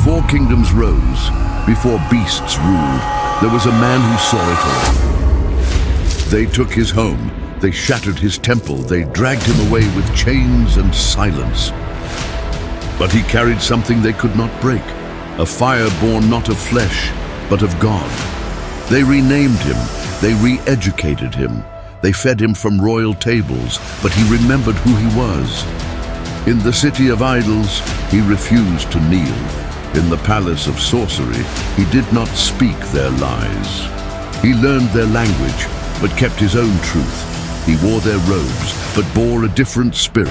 Before kingdoms rose, before beasts ruled, there was a man who saw it all. They took his home, they shattered his temple, they dragged him away with chains and silence. But he carried something they could not break, a fire born not of flesh, but of God. They renamed him, they re-educated him, they fed him from royal tables, but he remembered who he was. In the city of idols, he refused to kneel. In the palace of sorcery, he did not speak their lies. He learned their language, but kept his own truth. He wore their robes, but bore a different spirit.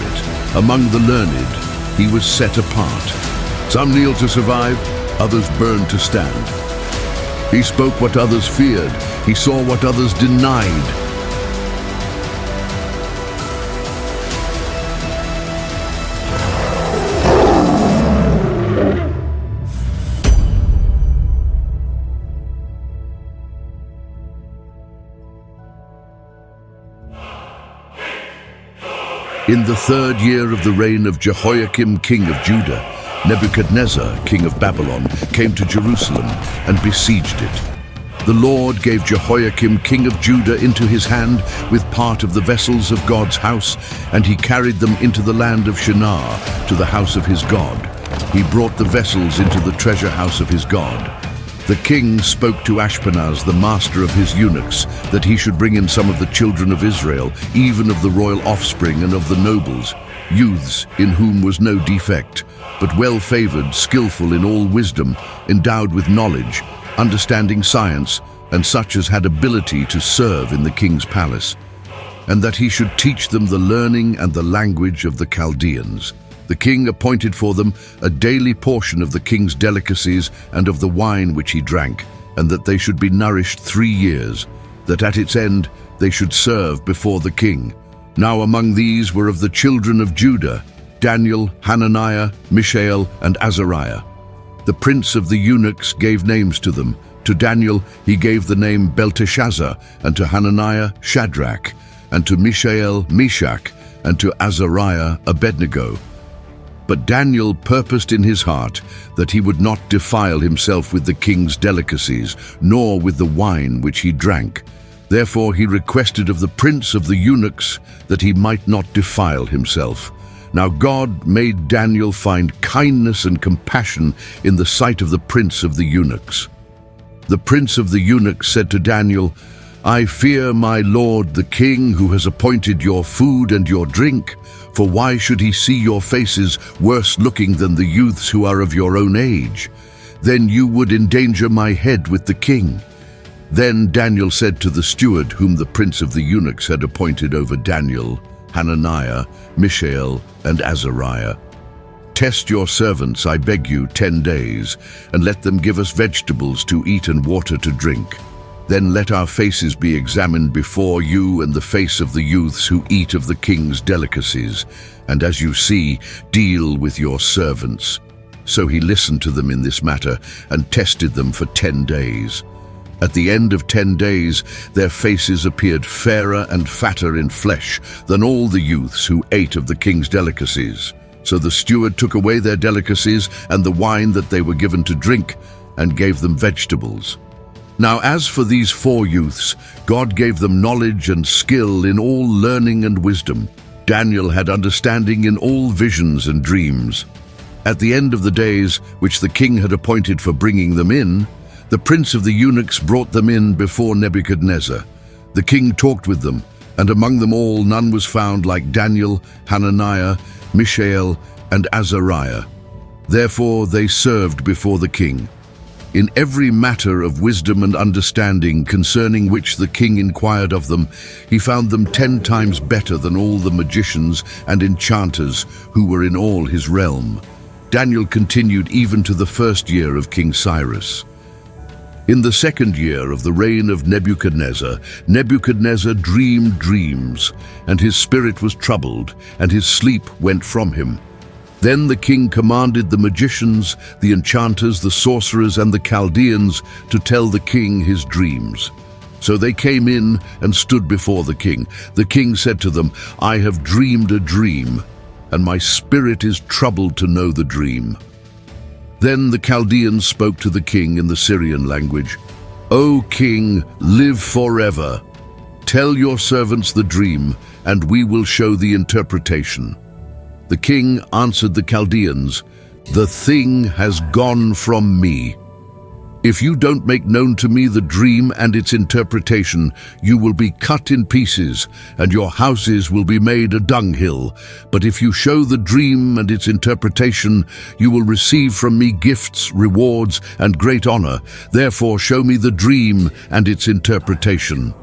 Among the learned, he was set apart. Some kneel to survive, others burn to stand. He spoke what others feared. He saw what others denied. In the 3rd year of the reign of Jehoiakim, king of Judah, Nebuchadnezzar, king of Babylon, came to Jerusalem and besieged it. The Lord gave Jehoiakim, king of Judah, into his hand with part of the vessels of God's house, and he carried them into the land of Shinar, to the house of his God. He brought the vessels into the treasure house of his God. The king spoke to Ashpenaz, the master of his eunuchs, that he should bring in some of the children of Israel, even of the royal offspring and of the nobles, youths in whom was no defect, but well-favored, skillful in all wisdom, endowed with knowledge, understanding science, and such as had ability to serve in the king's palace, and that he should teach them the learning and the language of the Chaldeans. The king appointed for them a daily portion of the king's delicacies and of the wine which he drank, and that they should be nourished 3 years, that at its end they should serve before the king. Now among these were of the children of Judah, Daniel, Hananiah, Mishael, and Azariah. The prince of the eunuchs gave names to them. To Daniel he gave the name Belteshazzar, and to Hananiah Shadrach, and to Mishael Meshach, and to Azariah Abednego. But Daniel purposed in his heart that he would not defile himself with the king's delicacies, nor with the wine which he drank. Therefore he requested of the prince of the eunuchs that he might not defile himself. Now God made Daniel find kindness and compassion in the sight of the prince of the eunuchs. The prince of the eunuchs said to Daniel, "I fear my lord the king, who has appointed your food and your drink. For why should he see your faces worse looking than the youths who are of your own age? Then you would endanger my head with the king." Then Daniel said to the steward whom the prince of the eunuchs had appointed over Daniel, Hananiah, Mishael, and Azariah, "Test your servants, I beg you, 10 days, and let them give us vegetables to eat and water to drink. Then let our faces be examined before you and the face of the youths who eat of the king's delicacies, and as you see, deal with your servants." So he listened to them in this matter and tested them for 10 days. At the end of 10 days, their faces appeared fairer and fatter in flesh than all the youths who ate of the king's delicacies. So the steward took away their delicacies and the wine that they were given to drink, and gave them vegetables. Now as for these 4 youths, God gave them knowledge and skill in all learning and wisdom. Daniel had understanding in all visions and dreams. At the end of the days, which the king had appointed for bringing them in, the prince of the eunuchs brought them in before Nebuchadnezzar. The king talked with them, and among them all none was found like Daniel, Hananiah, Mishael, and Azariah. Therefore they served before the king. In every matter of wisdom and understanding concerning which the king inquired of them, he found them 10 times better than all the magicians and enchanters who were in all his realm. Daniel continued even to the 1st year of King Cyrus. In the 2nd year of the reign of Nebuchadnezzar, Nebuchadnezzar dreamed dreams, and his spirit was troubled, and his sleep went from him. Then the king commanded the magicians, the enchanters, the sorcerers, and the Chaldeans to tell the king his dreams. So they came in and stood before the king. The king said to them, "I have dreamed a dream, and my spirit is troubled to know the dream." Then the Chaldeans spoke to the king in the Syrian language. "O king, live forever. Tell your servants the dream, and we will show the interpretation." The king answered the Chaldeans, "The thing has gone from me. If you don't make known to me the dream and its interpretation, you will be cut in pieces, and your houses will be made a dunghill. But if you show the dream and its interpretation, you will receive from me gifts, rewards, and great honor. Therefore show me the dream and its interpretation."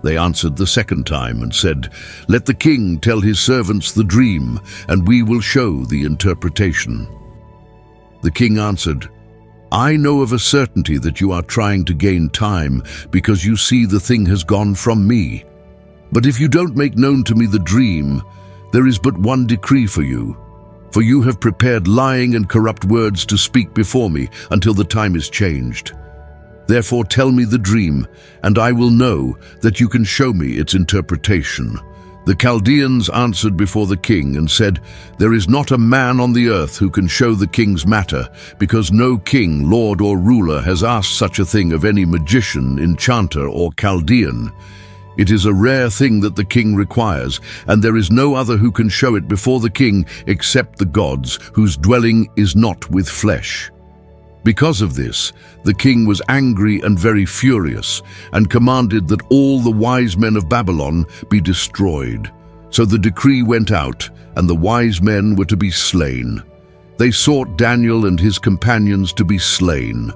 They answered the second time and said, "Let the king tell his servants the dream, and we will show the interpretation." The king answered, "I know of a certainty that you are trying to gain time, because you see the thing has gone from me. But if you don't make known to me the dream, there is but one decree for you. For you have prepared lying and corrupt words to speak before me until the time is changed. Therefore tell me the dream, and I will know that you can show me its interpretation." The Chaldeans answered before the king and said, "There is not a man on the earth who can show the king's matter, because no king, lord, or ruler has asked such a thing of any magician, enchanter, or Chaldean. It is a rare thing that the king requires, and there is no other who can show it before the king except the gods, whose dwelling is not with flesh." Because of this, the king was angry and very furious, and commanded that all the wise men of Babylon be destroyed. So the decree went out, and the wise men were to be slain. They sought Daniel and his companions to be slain.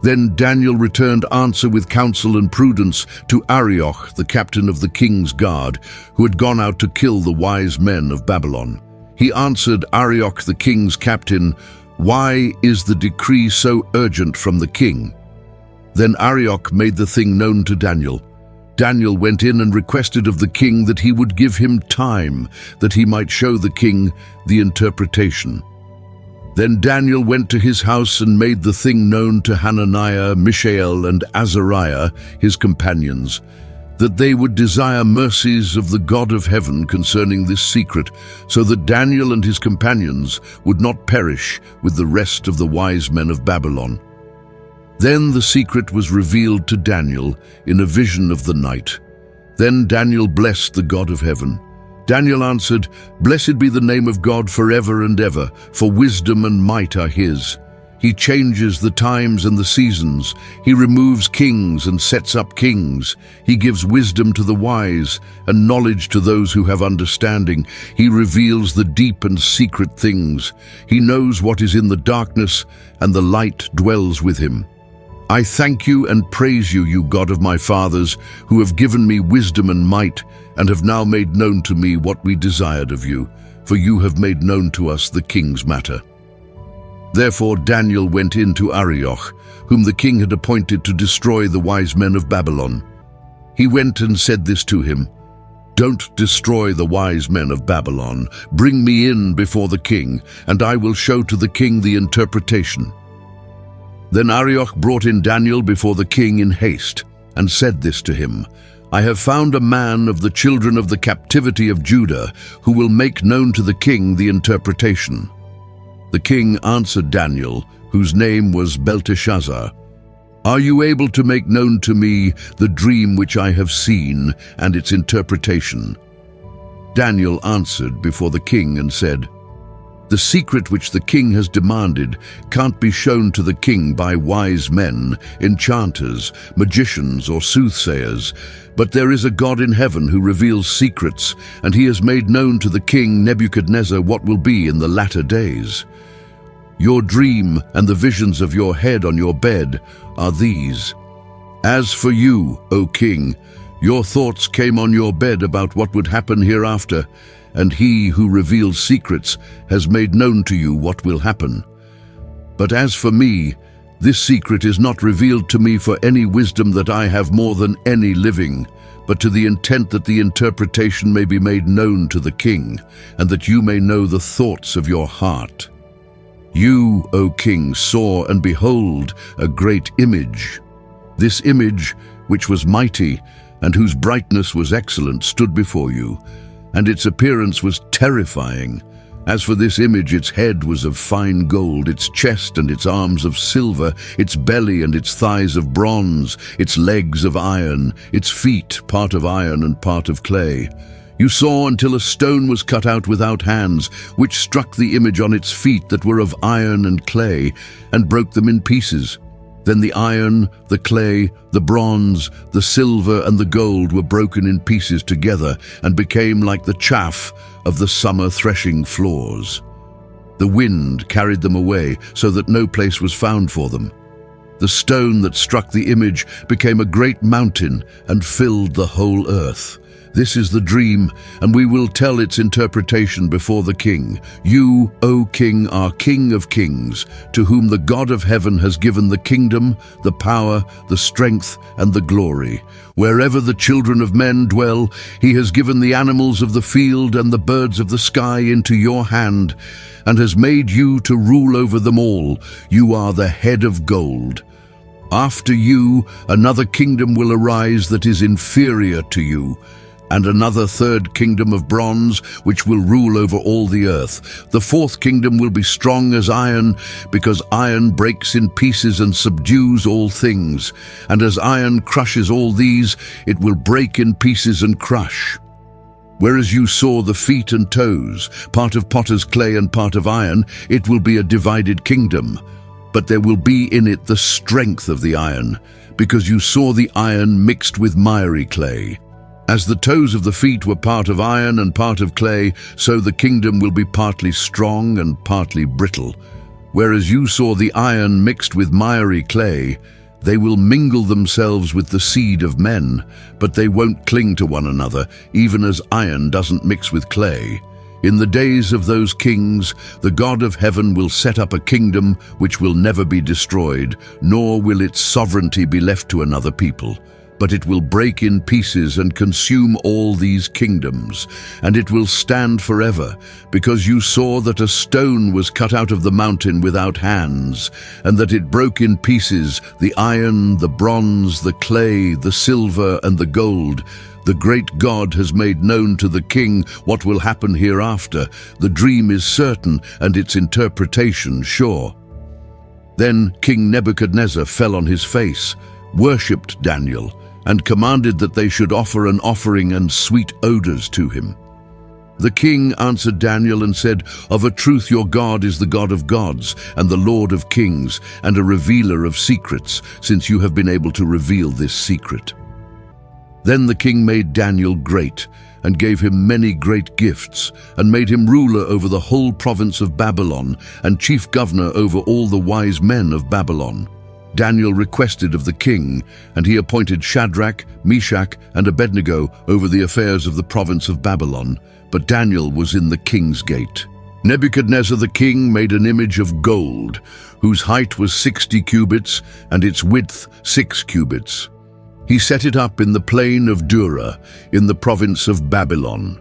Then Daniel returned answer with counsel and prudence to Arioch, the captain of the king's guard, who had gone out to kill the wise men of Babylon. He answered Arioch, the king's captain, "Why is the decree so urgent from the king?" Then Arioch made the thing known to Daniel. Daniel went in and requested of the king that he would give him time, that he might show the king the interpretation. Then Daniel went to his house and made the thing known to Hananiah, Mishael, and Azariah, his companions, that they would desire mercies of the God of heaven concerning this secret, so that Daniel and his companions would not perish with the rest of the wise men of Babylon. Then the secret was revealed to Daniel in a vision of the night. Then Daniel blessed the God of heaven. Daniel answered, "Blessed be the name of God forever and ever, for wisdom and might are his. He changes the times and the seasons. He removes kings and sets up kings. He gives wisdom to the wise and knowledge to those who have understanding. He reveals the deep and secret things. He knows what is in the darkness, and the light dwells with him. I thank you and praise you, you God of my fathers, who have given me wisdom and might, and have now made known to me what we desired of you, for you have made known to us the king's matter." Therefore Daniel went in to Arioch, whom the king had appointed to destroy the wise men of Babylon. He went and said this to him, "Don't destroy the wise men of Babylon. Bring me in before the king, and I will show to the king the interpretation." Then Arioch brought in Daniel before the king in haste, and said this to him, "I have found a man of the children of the captivity of Judah, who will make known to the king the interpretation." The king answered Daniel, whose name was Belteshazzar, "Are you able to make known to me the dream which I have seen and its interpretation?" Daniel answered before the king and said, "The secret which the king has demanded can't be shown to the king by wise men, enchanters, magicians, or soothsayers. But there is a God in heaven who reveals secrets, and he has made known to the king Nebuchadnezzar what will be in the latter days. Your dream and the visions of your head on your bed are these. As for you, O king, your thoughts came on your bed about what would happen hereafter, and he who reveals secrets has made known to you what will happen. But as for me, this secret is not revealed to me for any wisdom that I have more than any living, but to the intent that the interpretation may be made known to the king, and that you may know the thoughts of your heart. You, O king, saw and behold a great image. This image, which was mighty, and whose brightness was excellent, stood before you, and its appearance was terrifying. As for this image, its head was of fine gold, its chest and its arms of silver, its belly and its thighs of bronze, its legs of iron, its feet part of iron and part of clay. You saw until a stone was cut out without hands, which struck the image on its feet that were of iron and clay, and broke them in pieces. Then the iron, the clay, the bronze, the silver and the gold were broken in pieces together and became like the chaff of the summer threshing floors. The wind carried them away so that no place was found for them. The stone that struck the image became a great mountain and filled the whole earth. This is the dream, and we will tell its interpretation before the king. You, O king, are King of kings, to whom the God of heaven has given the kingdom, the power, the strength, and the glory. Wherever the children of men dwell, he has given the animals of the field and the birds of the sky into your hand, and has made you to rule over them all. You are the head of gold. After you, another kingdom will arise that is inferior to you, and another third kingdom of bronze, which will rule over all the earth. The fourth kingdom will be strong as iron, because iron breaks in pieces and subdues all things. And as iron crushes all these, it will break in pieces and crush. Whereas you saw the feet and toes, part of potter's clay and part of iron, it will be a divided kingdom. But there will be in it the strength of the iron, because you saw the iron mixed with miry clay. As the toes of the feet were part of iron and part of clay, so the kingdom will be partly strong and partly brittle. Whereas you saw the iron mixed with miry clay, they will mingle themselves with the seed of men, but they won't cling to one another, even as iron doesn't mix with clay. In the days of those kings, the God of heaven will set up a kingdom which will never be destroyed, nor will its sovereignty be left to another people. But it will break in pieces and consume all these kingdoms, and it will stand forever, because you saw that a stone was cut out of the mountain without hands, and that it broke in pieces the iron, the bronze, the clay, the silver, and the gold. The great God has made known to the king what will happen hereafter. The dream is certain, and its interpretation sure. Then King Nebuchadnezzar fell on his face, worshipped Daniel, and commanded that they should offer an offering and sweet odors to him. The king answered Daniel and said, "Of a truth your God is the God of gods and the Lord of kings and a revealer of secrets, since you have been able to reveal this secret." Then the king made Daniel great and gave him many great gifts, and made him ruler over the whole province of Babylon and chief governor over all the wise men of Babylon. Daniel requested of the king, and he appointed Shadrach, Meshach, and Abednego over the affairs of the province of Babylon, but Daniel was in the king's gate. Nebuchadnezzar the king made an image of gold, whose height was 60 cubits, and its width 6 cubits. He set it up in the plain of Dura, in the province of Babylon.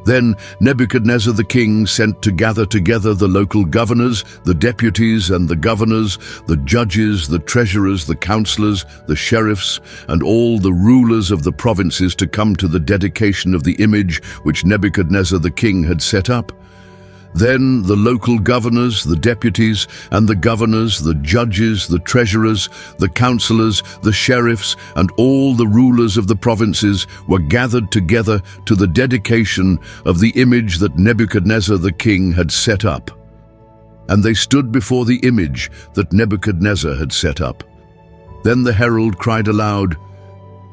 Then Nebuchadnezzar the king sent to gather together the local governors, the deputies and the governors, the judges, the treasurers, the counselors, the sheriffs, and all the rulers of the provinces to come to the dedication of the image which Nebuchadnezzar the king had set up. Then the local governors, the deputies, and the governors, the judges, the treasurers, the counselors, the sheriffs, and all the rulers of the provinces were gathered together to the dedication of the image that Nebuchadnezzar the king had set up. And they stood before the image that Nebuchadnezzar had set up. Then the herald cried aloud,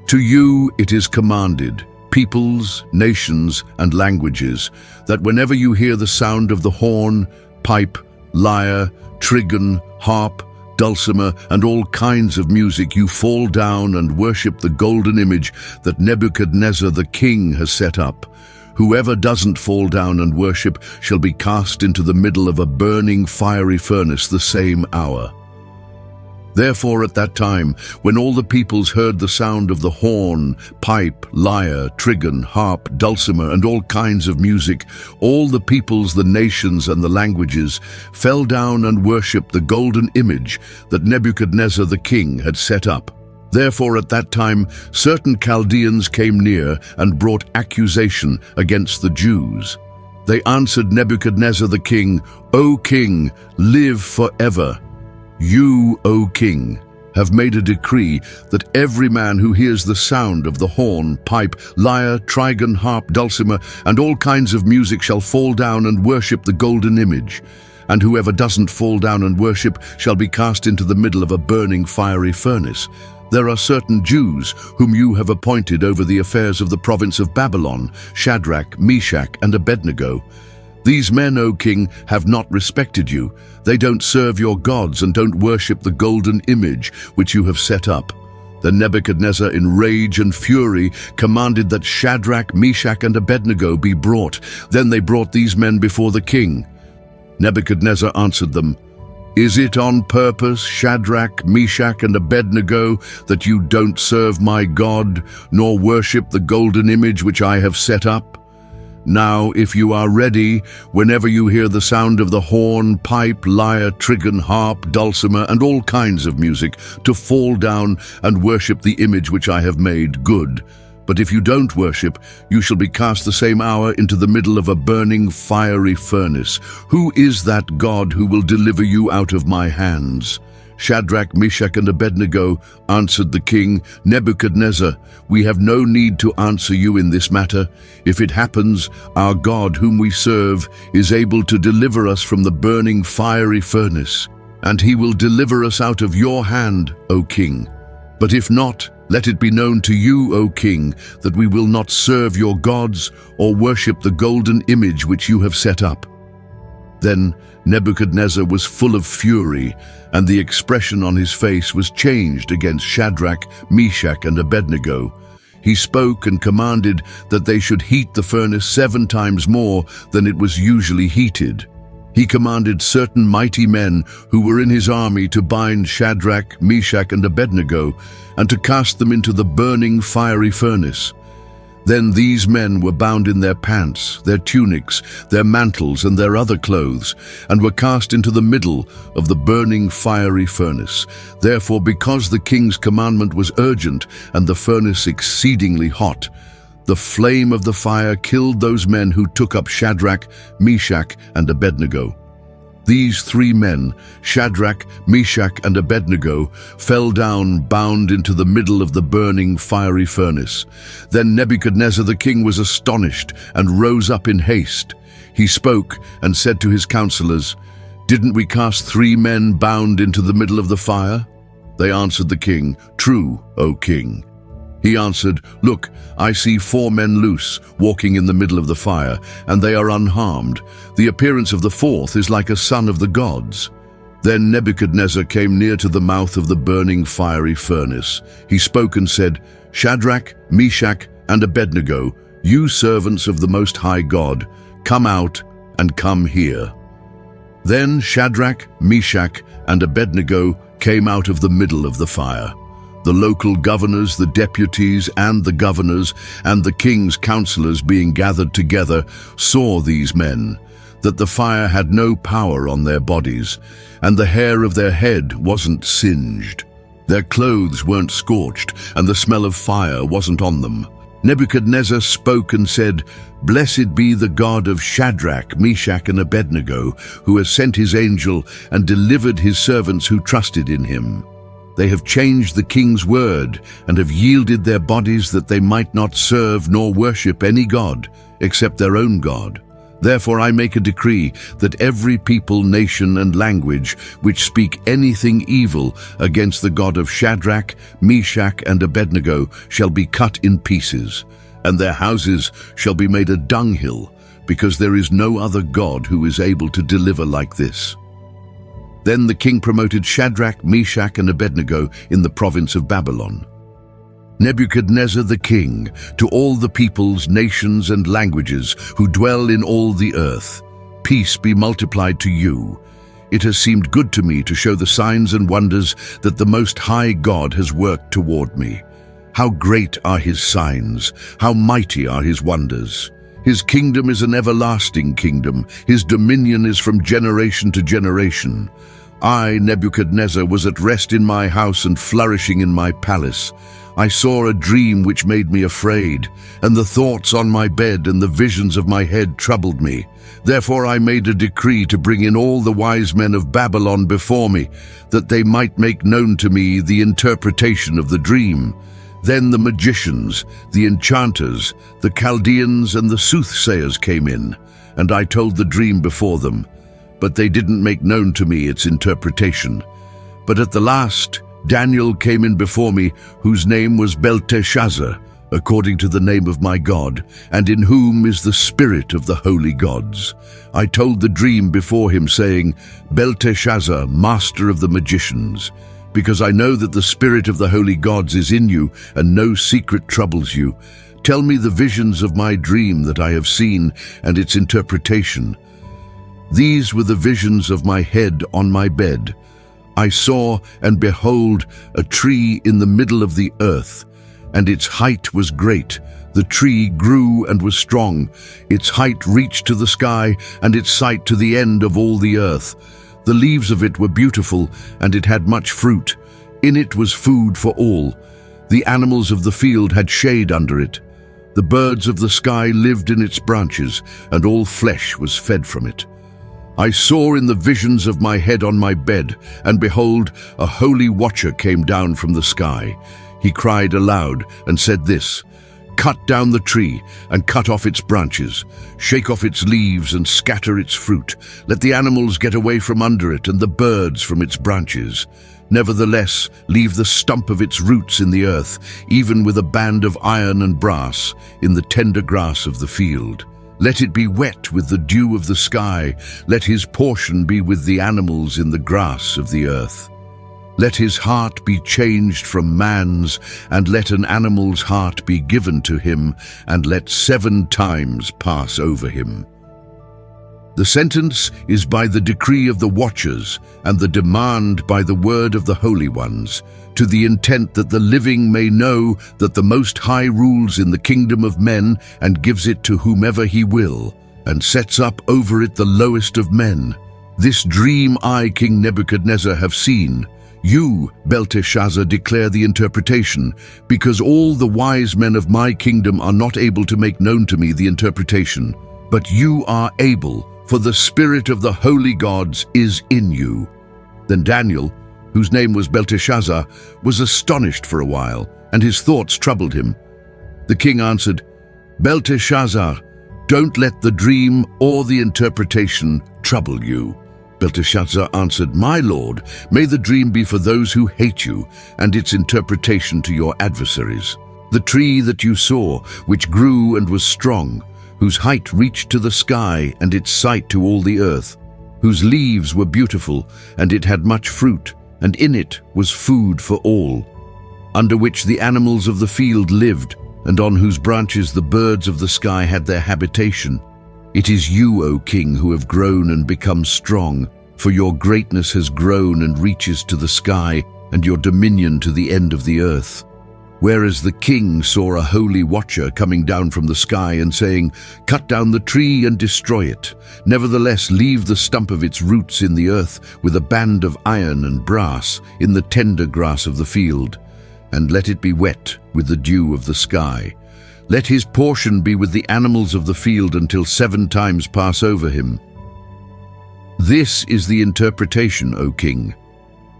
"To you it is commanded, peoples, nations, and languages, that whenever you hear the sound of the horn, pipe, lyre, trigon, harp, dulcimer, and all kinds of music, you fall down and worship the golden image that Nebuchadnezzar the king has set up. Whoever doesn't fall down and worship shall be cast into the middle of a burning fiery furnace the same hour." Therefore at that time, when all the peoples heard the sound of the horn, pipe, lyre, trigon, harp, dulcimer, and all kinds of music, all the peoples, the nations, and the languages fell down and worshipped the golden image that Nebuchadnezzar the king had set up. Therefore at that time certain Chaldeans came near and brought accusation against the Jews. They answered Nebuchadnezzar the king, "O king, live forever. You, O king, have made a decree that every man who hears the sound of the horn, pipe, lyre, trigon, harp, dulcimer, and all kinds of music shall fall down and worship the golden image. And whoever doesn't fall down and worship shall be cast into the middle of a burning fiery furnace. There are certain Jews whom you have appointed over the affairs of the province of Babylon, Shadrach, Meshach, and Abednego. These men, O king, have not respected you. They don't serve your gods and don't worship the golden image which you have set up." Then Nebuchadnezzar, in rage and fury, commanded that Shadrach, Meshach, and Abednego be brought. Then they brought these men before the king. Nebuchadnezzar answered them, "Is it on purpose, Shadrach, Meshach, and Abednego, that you don't serve my God, nor worship the golden image which I have set up? Now, if you are ready, whenever you hear the sound of the horn, pipe, lyre, trigon, harp, dulcimer, and all kinds of music, to fall down and worship the image which I have made, good. But if you don't worship, you shall be cast the same hour into the middle of a burning fiery furnace. Who is that God who will deliver you out of my hands?" Shadrach, Meshach, and Abednego answered the king, "Nebuchadnezzar, we have no need to answer you in this matter. If it happens, our God whom we serve is able to deliver us from the burning fiery furnace, and he will deliver us out of your hand, O king. But if not, let it be known to you, O king, that we will not serve your gods or worship the golden image which you have set up." Then Nebuchadnezzar was full of fury, and the expression on his face was changed against Shadrach, Meshach, and Abednego. He spoke and commanded that they should heat the furnace 7 times more than it was usually heated. He commanded certain mighty men who were in his army to bind Shadrach, Meshach, and Abednego, and to cast them into the burning fiery furnace. Then these men were bound in their pants, their tunics, their mantles, and their other clothes, and were cast into the middle of the burning fiery furnace. Therefore, because the king's commandment was urgent and the furnace exceedingly hot, the flame of the fire killed those men who took up Shadrach, Meshach, and Abednego. These 3 men, Shadrach, Meshach, and Abednego, fell down bound into the middle of the burning fiery furnace. Then Nebuchadnezzar the king was astonished and rose up in haste. He spoke and said to his counselors, "Didn't we cast 3 men bound into the middle of the fire?" They answered the king, "True, O king." He answered, "Look, I see 4 men loose, walking in the middle of the fire, and they are unharmed. The appearance of the 4th is like a son of the gods." Then Nebuchadnezzar came near to the mouth of the burning fiery furnace. He spoke and said, "Shadrach, Meshach, and Abednego, you servants of the Most High God, come out and come here." Then Shadrach, Meshach, and Abednego came out of the middle of the fire. The local governors, the deputies, and the governors, and the king's counselors being gathered together, saw these men, that the fire had no power on their bodies, and the hair of their head wasn't singed. Their clothes weren't scorched, and the smell of fire wasn't on them. Nebuchadnezzar spoke and said, "Blessed be the God of Shadrach, Meshach, and Abednego, who has sent his angel and delivered his servants who trusted in him. They have changed the king's word and have yielded their bodies that they might not serve nor worship any god except their own God. Therefore I make a decree that every people, nation, and language which speak anything evil against the God of Shadrach, Meshach, and Abednego shall be cut in pieces, and their houses shall be made a dunghill, because there is no other God who is able to deliver like this." Then the king promoted Shadrach, Meshach, and Abednego in the province of Babylon. Nebuchadnezzar the king, to all the peoples, nations, and languages who dwell in all the earth, peace be multiplied to you. It has seemed good to me to show the signs and wonders that the Most High God has worked toward me. How great are his signs, how mighty are his wonders. His kingdom is an everlasting kingdom, his dominion is from generation to generation. I, Nebuchadnezzar, was at rest in my house and flourishing in my palace. I saw a dream which made me afraid, and the thoughts on my bed and the visions of my head troubled me. Therefore I made a decree to bring in all the wise men of Babylon before me, that they might make known to me the interpretation of the dream. Then the magicians, the enchanters, the Chaldeans, and the soothsayers came in, and I told the dream before them, but they didn't make known to me its interpretation. But at the last, Daniel came in before me, whose name was Belteshazzar, according to the name of my God, and in whom is the spirit of the holy gods. I told the dream before him, saying, Belteshazzar, master of the magicians, because I know that the spirit of the holy gods is in you, and no secret troubles you. Tell me the visions of my dream that I have seen, and its interpretation. These were the visions of my head on my bed. I saw, and behold, a tree in the middle of the earth, and its height was great. The tree grew and was strong. Its height reached to the sky, and its height to the end of all the earth. The leaves of it were beautiful, and it had much fruit. In it was food for all. The animals of the field had shade under it. The birds of the sky lived in its branches, and all flesh was fed from it. I saw in the visions of my head on my bed, and behold, a holy watcher came down from the sky. He cried aloud and said this, Cut down the tree and cut off its branches, shake off its leaves and scatter its fruit. Let the animals get away from under it and the birds from its branches. Nevertheless, leave the stump of its roots in the earth, even with a band of iron and brass, in the tender grass of the field. Let it be wet with the dew of the sky. Let his portion be with the animals in the grass of the earth. Let his heart be changed from man's, and let an animal's heart be given to him, and let 7 times pass over him. The sentence is by the decree of the watchers, and the demand by the word of the holy ones, to the intent that the living may know that the Most High rules in the kingdom of men and gives it to whomever he will, and sets up over it the lowest of men. This dream I, King Nebuchadnezzar, have seen. You, Belteshazzar, declare the interpretation, because all the wise men of my kingdom are not able to make known to me the interpretation. But you are able, for the spirit of the holy gods is in you. Then Daniel, whose name was Belteshazzar, was astonished for a while, and his thoughts troubled him. The king answered, Belteshazzar, don't let the dream or the interpretation trouble you. Belteshazzar answered, My lord, may the dream be for those who hate you, and its interpretation to your adversaries. The tree that you saw, which grew and was strong, whose height reached to the sky and its sight to all the earth, whose leaves were beautiful, and it had much fruit, and in it was food for all, under which the animals of the field lived, and on whose branches the birds of the sky had their habitation. It is you, O king, who have grown and become strong, for your greatness has grown and reaches to the sky, and your dominion to the end of the earth. Whereas the king saw a holy watcher coming down from the sky and saying, Cut down the tree and destroy it. Nevertheless, leave the stump of its roots in the earth with a band of iron and brass in the tender grass of the field, and let it be wet with the dew of the sky. Let his portion be with the animals of the field until 7 times pass over him. This is the interpretation, O king,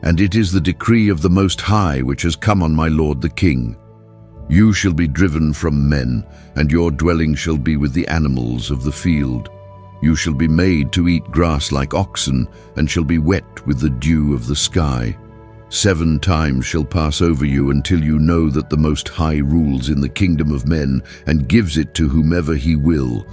and it is the decree of the Most High which has come on my lord the king. You shall be driven from men, and your dwelling shall be with the animals of the field. You shall be made to eat grass like oxen, and shall be wet with the dew of the sky. 7 times shall pass over you until you know that the Most High rules in the kingdom of men and gives it to whomever he will.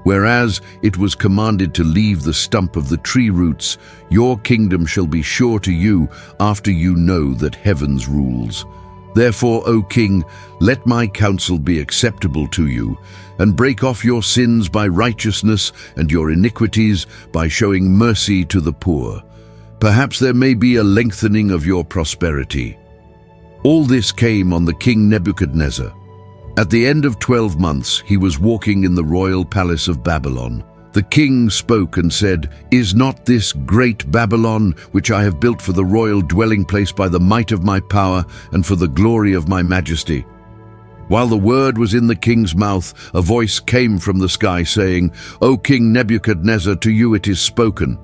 Whereas it was commanded to leave the stump of the tree roots, your kingdom shall be sure to you after you know that heaven's rules. Therefore, O king, let my counsel be acceptable to you, and break off your sins by righteousness and your iniquities by showing mercy to the poor. Perhaps there may be a lengthening of your prosperity. All this came on the king Nebuchadnezzar. At the end of 12 months, he was walking in the royal palace of Babylon. The king spoke and said, "Is not this great Babylon, which I have built for the royal dwelling place by the might of my power and for the glory of my majesty?" While the word was in the king's mouth, a voice came from the sky saying, "O King Nebuchadnezzar, to you it is spoken.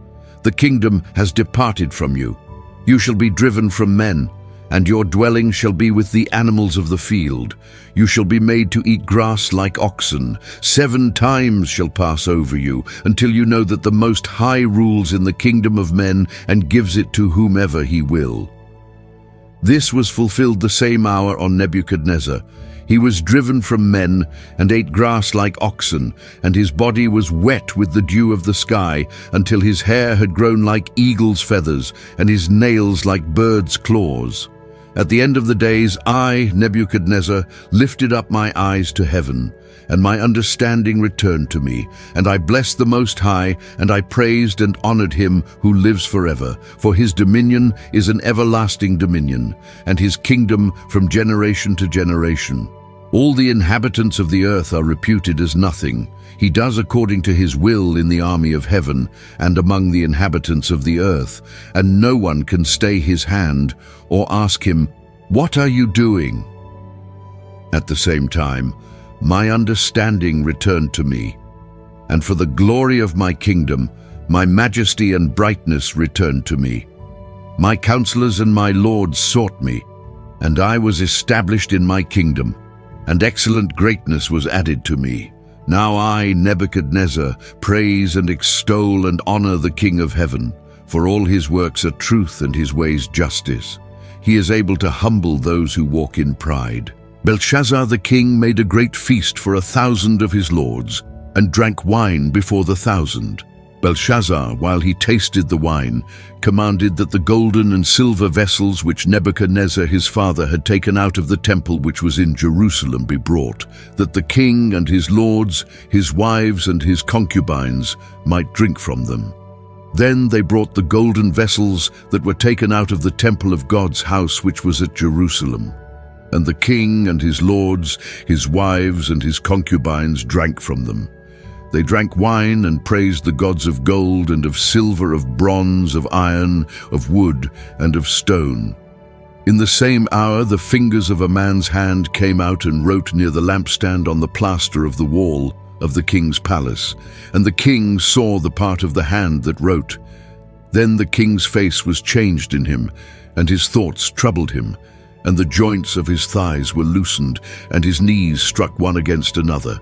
The kingdom has departed from you. You shall be driven from men, and your dwelling shall be with the animals of the field. You shall be made to eat grass like oxen. 7 times shall pass over you, until you know that the Most High rules in the kingdom of men and gives it to whomever he will." This was fulfilled the same hour on Nebuchadnezzar. He was driven from men and ate grass like oxen, and his body was wet with the dew of the sky, until his hair had grown like eagle's feathers, and his nails like birds' claws. At the end of the days, I, Nebuchadnezzar, lifted up my eyes to heaven, and my understanding returned to me, and I blessed the Most High, and I praised and honored him who lives forever, for his dominion is an everlasting dominion, and his kingdom from generation to generation. All the inhabitants of the earth are reputed as nothing. He does according to his will in the army of heaven and among the inhabitants of the earth, and no one can stay his hand or ask him, "What are you doing?" At the same time, my understanding returned to me, and for the glory of my kingdom, my majesty and brightness returned to me. My counselors and my lords sought me, and I was established in my kingdom, and excellent greatness was added to me. Now I, Nebuchadnezzar, praise and extol and honor the King of heaven, for all his works are truth and his ways justice. He is able to humble those who walk in pride. Belshazzar the king made a great feast for 1,000 of his lords, and drank wine before the 1,000. Belshazzar, while he tasted the wine, commanded that the golden and silver vessels which Nebuchadnezzar his father had taken out of the temple which was in Jerusalem be brought, that the king and his lords, his wives and his concubines might drink from them. Then they brought the golden vessels that were taken out of the temple of God's house which was at Jerusalem. And the king and his lords, his wives and his concubines drank from them. They drank wine and praised the gods of gold and of silver, of bronze, of iron, of wood, and of stone. In the same hour the fingers of a man's hand came out and wrote near the lampstand on the plaster of the wall of the king's palace, and the king saw the part of the hand that wrote. Then the king's face was changed in him, and his thoughts troubled him, and the joints of his thighs were loosened, and his knees struck one against another.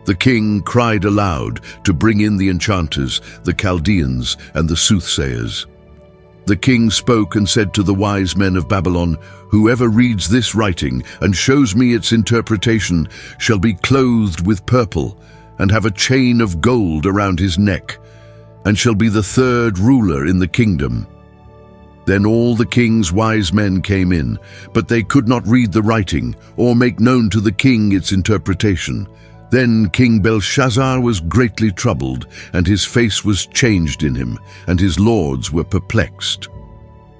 The king cried aloud to bring in the enchanters, the Chaldeans, and the soothsayers. The king spoke and said to the wise men of Babylon, "Whoever reads this writing and shows me its interpretation shall be clothed with purple, and have a chain of gold around his neck, and shall be the 3rd ruler in the kingdom." Then all the king's wise men came in, but they could not read the writing or make known to the king its interpretation. Then King Belshazzar was greatly troubled, and his face was changed in him, and his lords were perplexed.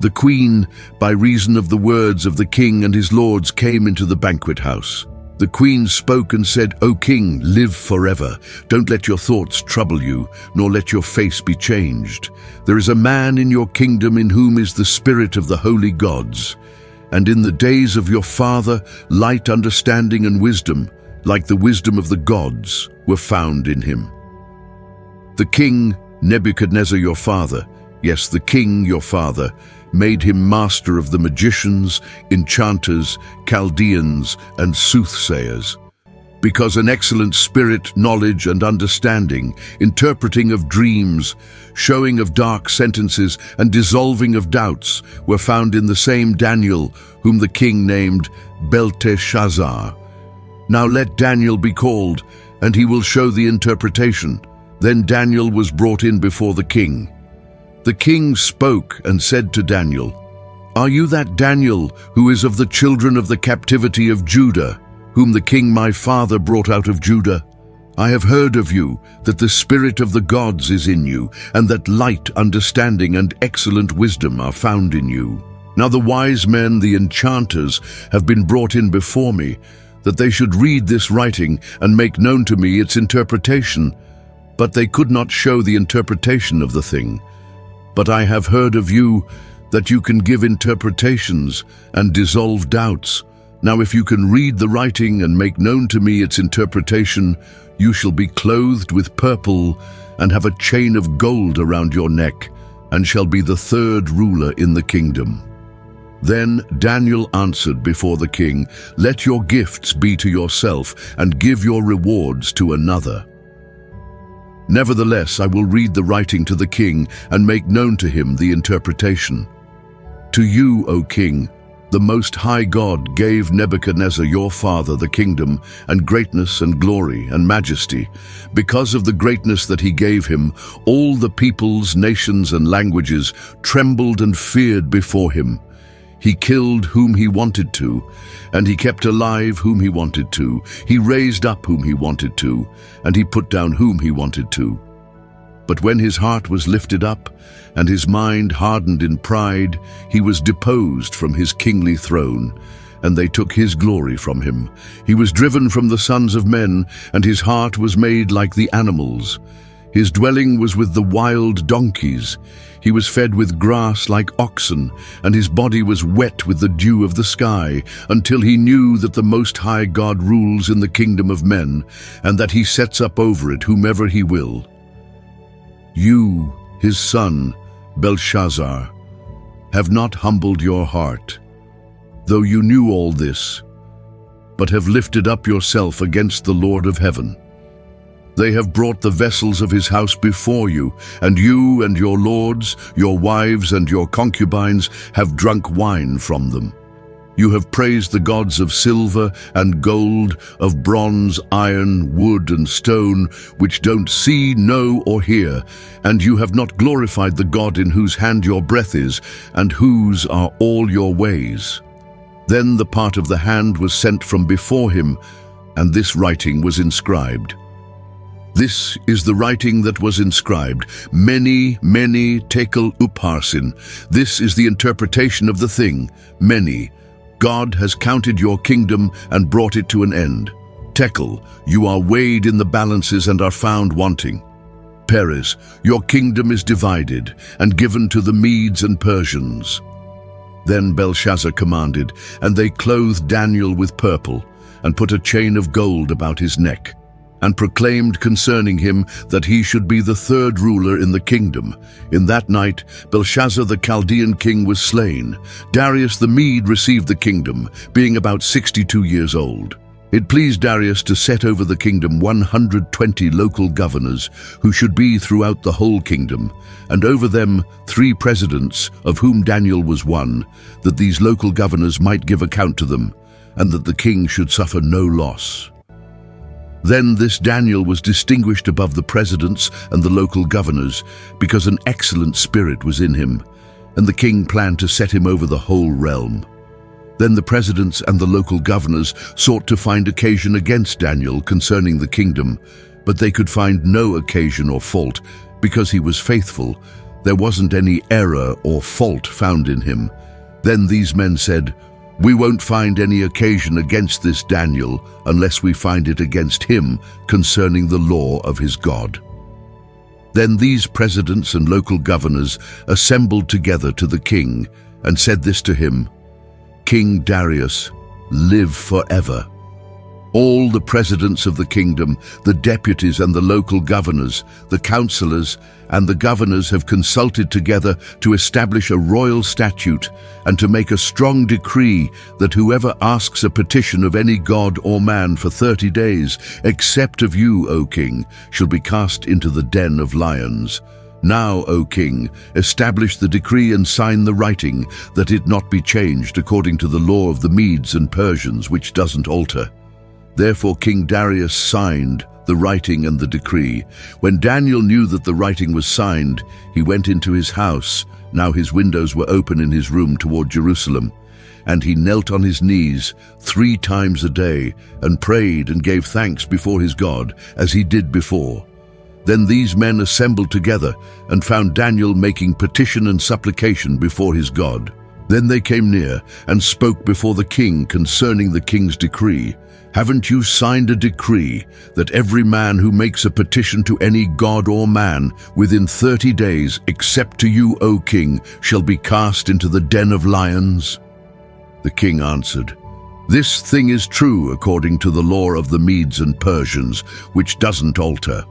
The queen, by reason of the words of the king and his lords, came into the banquet house. The queen spoke and said, "O king, live forever. Don't let your thoughts trouble you, nor let your face be changed. There is a man in your kingdom in whom is the spirit of the holy gods. And in the days of your father, light, understanding, and wisdom, like the wisdom of the gods, were found in him. The king, Nebuchadnezzar your father, yes, the king your father, made him master of the magicians, enchanters, Chaldeans, and soothsayers. Because an excellent spirit, knowledge, and understanding, interpreting of dreams, showing of dark sentences, and dissolving of doubts, were found in the same Daniel, whom the king named Belteshazzar. Now let Daniel be called, and he will show the interpretation." Then Daniel was brought in before the king. The king spoke and said to Daniel, "Are you that Daniel who is of the children of the captivity of Judah, whom the king my father brought out of Judah? I have heard of you, that the spirit of the gods is in you, and that light, understanding, and excellent wisdom are found in you. Now the wise men, the enchanters, have been brought in before me, that they should read this writing and make known to me its interpretation. But they could not show the interpretation of the thing. But I have heard of you that you can give interpretations and dissolve doubts. Now if you can read the writing and make known to me its interpretation, you shall be clothed with purple and have a chain of gold around your neck, and shall be the third ruler in the kingdom." Then Daniel answered before the king, "Let your gifts be to yourself, and give your rewards to another. Nevertheless, I will read the writing to the king and make known to him the interpretation. To you, O king, the Most High God gave Nebuchadnezzar your father the kingdom and greatness and glory and majesty. Because of the greatness that he gave him, all the peoples, nations, and languages trembled and feared before him. He killed whom he wanted to, and he kept alive whom he wanted to. He raised up whom he wanted to, and he put down whom he wanted to. But when his heart was lifted up, and his mind hardened in pride, he was deposed from his kingly throne, and they took his glory from him. He was driven from the sons of men, and his heart was made like the animals. His dwelling was with the wild donkeys. He was fed with grass like oxen, and his body was wet with the dew of the sky, until he knew that the Most High God rules in the kingdom of men, and that he sets up over it whomever he will. You, his son, Belshazzar, have not humbled your heart, though you knew all this, but have lifted up yourself against the Lord of heaven. They have brought the vessels of his house before you and your lords, your wives, and your concubines have drunk wine from them. You have praised the gods of silver and gold, of bronze, iron, wood, and stone, which don't see, know, or hear, and you have not glorified the God in whose hand your breath is, and whose are all your ways. Then the part of the hand was sent from before him, and this writing was inscribed. This is the writing that was inscribed, Mene, Mene, Tekel, Upharsin. This is the interpretation of the thing, Mene. God has counted your kingdom and brought it to an end. Tekel, you are weighed in the balances and are found wanting. Peres, your kingdom is divided and given to the Medes and Persians. Then Belshazzar commanded, and they clothed Daniel with purple, and put a chain of gold about his neck, and proclaimed concerning him that he should be the third ruler in the kingdom. In that night, Belshazzar the Chaldean king was slain. Darius the Mede received the kingdom, being about 62 years old. It pleased Darius to set over the kingdom 120 local governors, who should be throughout the whole kingdom, and over them 3 presidents, of whom Daniel was one, that these local governors might give account to them, and that the king should suffer no loss. Then this Daniel was distinguished above the presidents and the local governors, because an excellent spirit was in him, and the king planned to set him over the whole realm. Then the presidents and the local governors sought to find occasion against Daniel concerning the kingdom, but they could find no occasion or fault, because he was faithful. There wasn't any error or fault found in him. Then these men said, "We won't find any occasion against this Daniel unless we find it against him concerning the law of his God." Then these presidents and local governors assembled together to the king and said this to him, "King Darius, live forever. All the presidents of the kingdom, the deputies and the local governors, the counselors and the governors have consulted together to establish a royal statute and to make a strong decree that whoever asks a petition of any god or man for 30 days, except of you, O king, shall be cast into the den of lions. Now, O king, establish the decree and sign the writing, that it not be changed according to the law of the Medes and Persians, which doesn't alter." Therefore King Darius signed the writing and the decree. When Daniel knew that the writing was signed, he went into his house. Now his windows were open in his room toward Jerusalem. And he knelt on his knees 3 times a day and prayed and gave thanks before his God, as he did before. Then these men assembled together and found Daniel making petition and supplication before his God. Then they came near and spoke before the king concerning the king's decree. Haven't you signed a decree that every man who makes a petition to any god or man within 30 days, except to you, O king, shall be cast into the den of lions? The king answered, This thing is true according to the law of the Medes and Persians, which doesn't alter.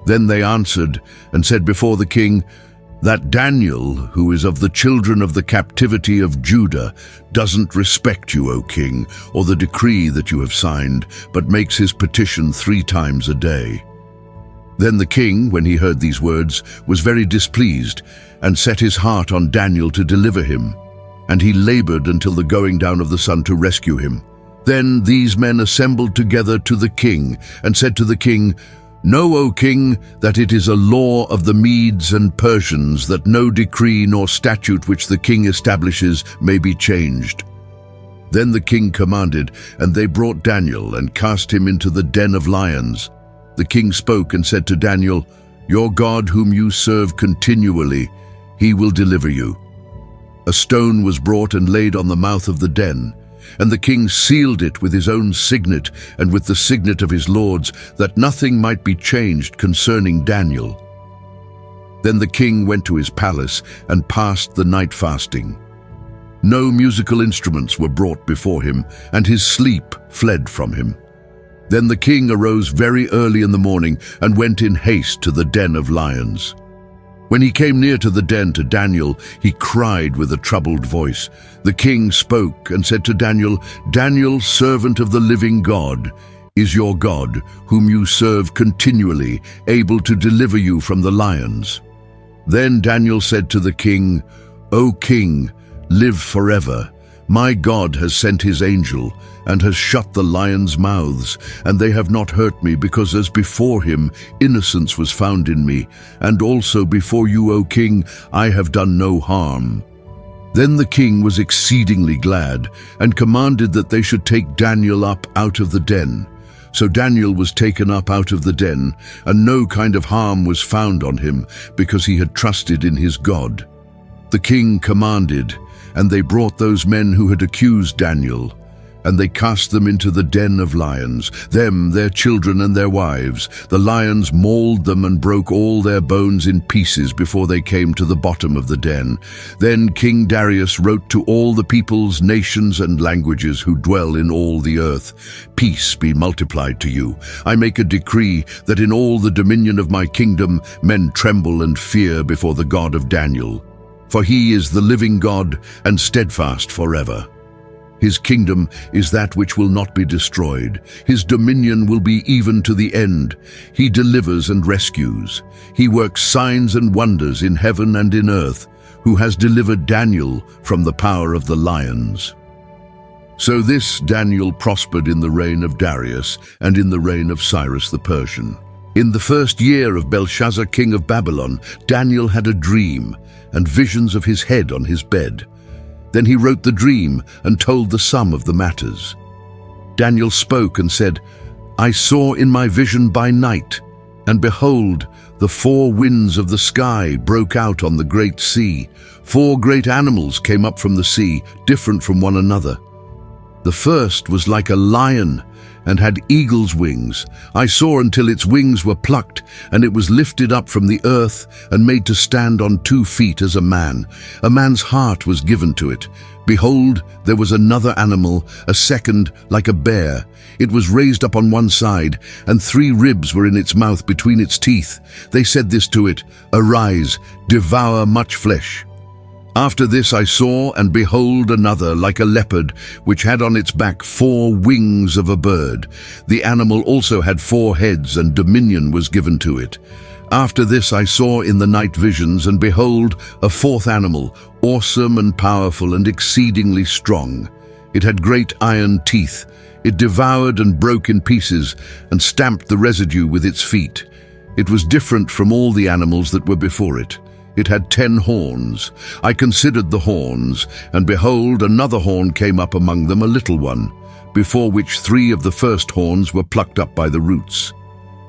Then they answered and said before the king, That Daniel, who is of the children of the captivity of Judah, doesn't respect you, O king, or the decree that you have signed, but makes his petition 3 times a day. Then the king, when he heard these words, was very displeased, and set his heart on Daniel to deliver him. And he labored until the going down of the sun to rescue him. Then these men assembled together to the king, and said to the king, Know, O king, that it is a law of the Medes and Persians that no decree nor statute which the king establishes may be changed. Then the king commanded, and they brought Daniel and cast him into the den of lions. The king spoke and said to Daniel, Your God whom you serve continually, he will deliver you. A stone was brought and laid on the mouth of the den, and the king sealed it with his own signet and with the signet of his lords, that nothing might be changed concerning Daniel. Then the king went to his palace and passed the night fasting. No musical instruments were brought before him, and his sleep fled from him. Then the king arose very early in the morning and went in haste to the den of lions. When he came near to the den to Daniel, he cried with a troubled voice. The king spoke and said to Daniel, Daniel, servant of the living God, is your God, whom you serve continually, able to deliver you from the lions? Then Daniel said to the king, O king, live forever. My God has sent his angel and has shut the lions' mouths, and they have not hurt me, because as before him innocence was found in me, and also before you, O king, I have done no harm. Then the king was exceedingly glad, and commanded that they should take Daniel up out of the den. So Daniel was taken up out of the den, and no kind of harm was found on him, because he had trusted in his God. The king commanded, and they brought those men who had accused Daniel, and they cast them into the den of lions, them, their children, and their wives. The lions mauled them and broke all their bones in pieces before they came to the bottom of the den. Then King Darius wrote to all the peoples, nations, and languages who dwell in all the earth, Peace be multiplied to you. I make a decree that in all the dominion of my kingdom men tremble and fear before the God of Daniel. For he is the living God and steadfast forever. His kingdom is that which will not be destroyed. His dominion will be even to the end. He delivers and rescues. He works signs and wonders in heaven and in earth, who has delivered Daniel from the power of the lions. So this Daniel prospered in the reign of Darius and in the reign of Cyrus the Persian. In the first year of Belshazzar, king of Babylon, Daniel had a dream and visions of his head on his bed. Then he wrote the dream and told the sum of the matters. Daniel spoke and said, I saw in my vision by night, and behold, the 4 winds of the sky broke out on the great sea. 4 great animals came up from the sea, different from one another. The first was like a lion, and had eagle's wings. I saw until its wings were plucked, and it was lifted up from the earth and made to stand on 2 feet as a man. A man's heart was given to it. Behold, there was another animal, a second like a bear. It was raised up on one side, and 3 ribs were in its mouth between its teeth. They said this to it, Arise, devour much flesh. After this I saw, and behold, another, like a leopard, which had on its back 4 wings of a bird. The animal also had 4 heads, and dominion was given to it. After this I saw in the night visions, and behold, a 4th animal, awesome and powerful and exceedingly strong. It had great iron teeth. It devoured and broke in pieces, and stamped the residue with its feet. It was different from all the animals that were before it. It had 10 horns. I considered the horns, and behold, another horn came up among them, a little one, before which 3 of the first horns were plucked up by the roots.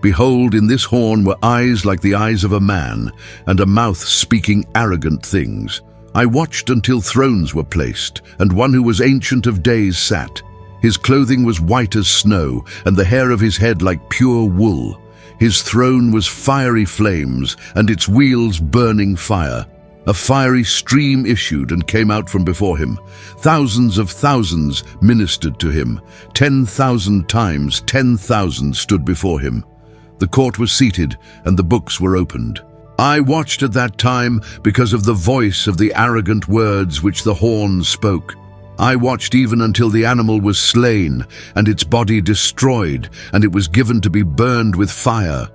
Behold, in this horn were eyes like the eyes of a man, and a mouth speaking arrogant things. I watched until thrones were placed, and one who was ancient of days sat. His clothing was white as snow, and the hair of his head like pure wool. His throne was fiery flames, and its wheels burning fire. A fiery stream issued and came out from before him. Thousands of thousands ministered to him. 10,000 times 10,000 stood before him. The court was seated, and the books were opened. I watched at that time because of the voice of the arrogant words which the horn spoke. I watched even until the animal was slain, and its body destroyed, and it was given to be burned with fire.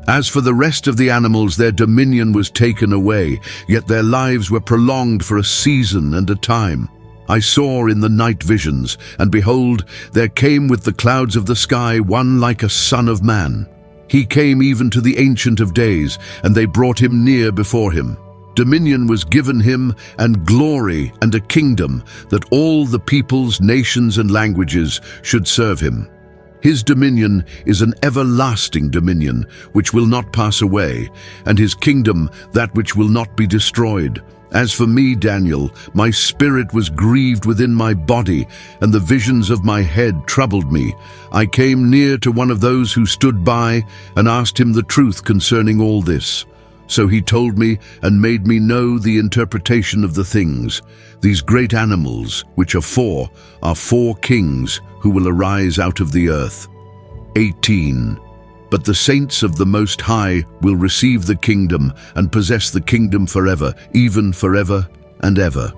As for the rest of the animals, their dominion was taken away, yet their lives were prolonged for a season and a time. I saw in the night visions, and behold, there came with the clouds of the sky one like a son of man. He came even to the Ancient of Days, and they brought him near before him. Dominion was given him, and glory, and a kingdom, that all the peoples, nations, and languages should serve him. His dominion is an everlasting dominion, which will not pass away, and his kingdom that which will not be destroyed. As for me, Daniel, my spirit was grieved within my body, and the visions of my head troubled me. I came near to one of those who stood by, and asked him the truth concerning all this. So he told me and made me know the interpretation of the things. These great animals, which are four kings who will arise out of the earth. 18. But the saints of the Most High will receive the kingdom and possess the kingdom forever, even forever and ever.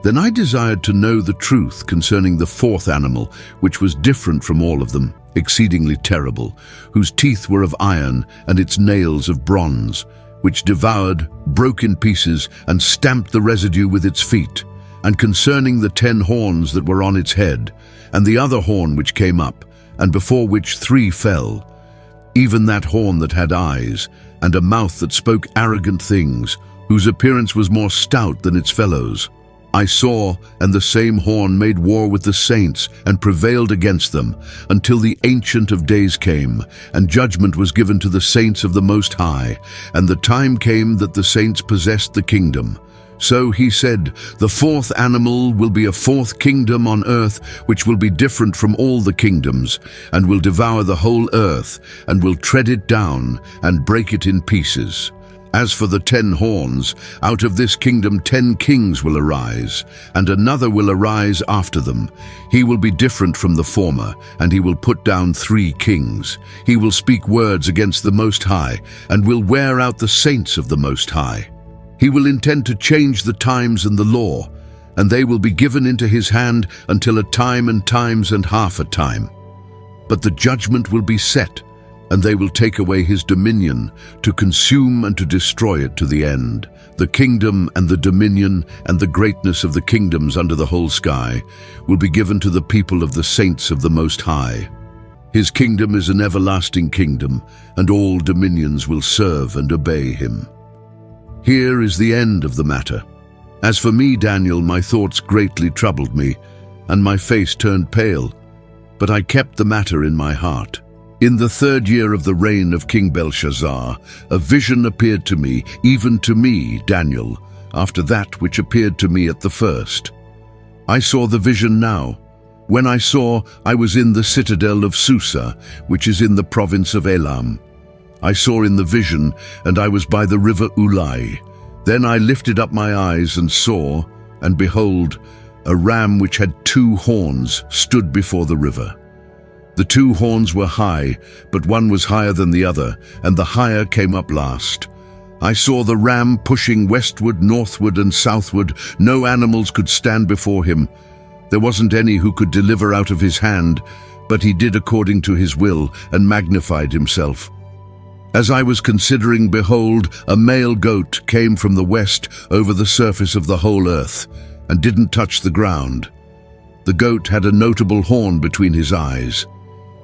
Then I desired to know the truth concerning the fourth animal, which was different from all of them, exceedingly terrible, whose teeth were of iron and its nails of bronze, which devoured, broke in pieces, and stamped the residue with its feet, and concerning the 10 horns that were on its head, and the other horn which came up, and before which 3 fell, even that horn that had eyes, and a mouth that spoke arrogant things, whose appearance was more stout than its fellows. I saw, and the same horn made war with the saints, and prevailed against them, until the Ancient of Days came, and judgment was given to the saints of the Most High, and the time came that the saints possessed the kingdom. So he said, the fourth animal will be a fourth kingdom on earth, which will be different from all the kingdoms, and will devour the whole earth, and will tread it down, and break it in pieces. As for the 10 horns, out of this kingdom 10 kings will arise, and another will arise after them. He will be different from the former, and he will put down 3 kings. He will speak words against the Most High, and will wear out the saints of the Most High. He will intend to change the times and the law, and they will be given into his hand until a time and times and half a time. But the judgment will be set, and they will take away his dominion, to consume and to destroy it to the end. The kingdom and the dominion and the greatness of the kingdoms under the whole sky will be given to the people of the saints of the Most High. His kingdom is an everlasting kingdom, and all dominions will serve and obey him. Here is the end of the matter. As for me, Daniel, my thoughts greatly troubled me, and my face turned pale, but I kept the matter in my heart. In the 3rd year of the reign of King Belshazzar, a vision appeared to me, even to me, Daniel, after that which appeared to me at the first. I saw the vision now. When I saw, I was in the citadel of Susa, which is in the province of Elam. I saw in the vision, and I was by the river Ulai. Then I lifted up my eyes and saw, and behold, a ram which had 2 horns stood before the river. The 2 horns were high, but one was higher than the other, and the higher came up last. I saw the ram pushing westward, northward, and southward. No animals could stand before him. There wasn't any who could deliver out of his hand, but he did according to his will, and magnified himself. As I was considering, behold, a male goat came from the west over the surface of the whole earth, and didn't touch the ground. The goat had a notable horn between his eyes.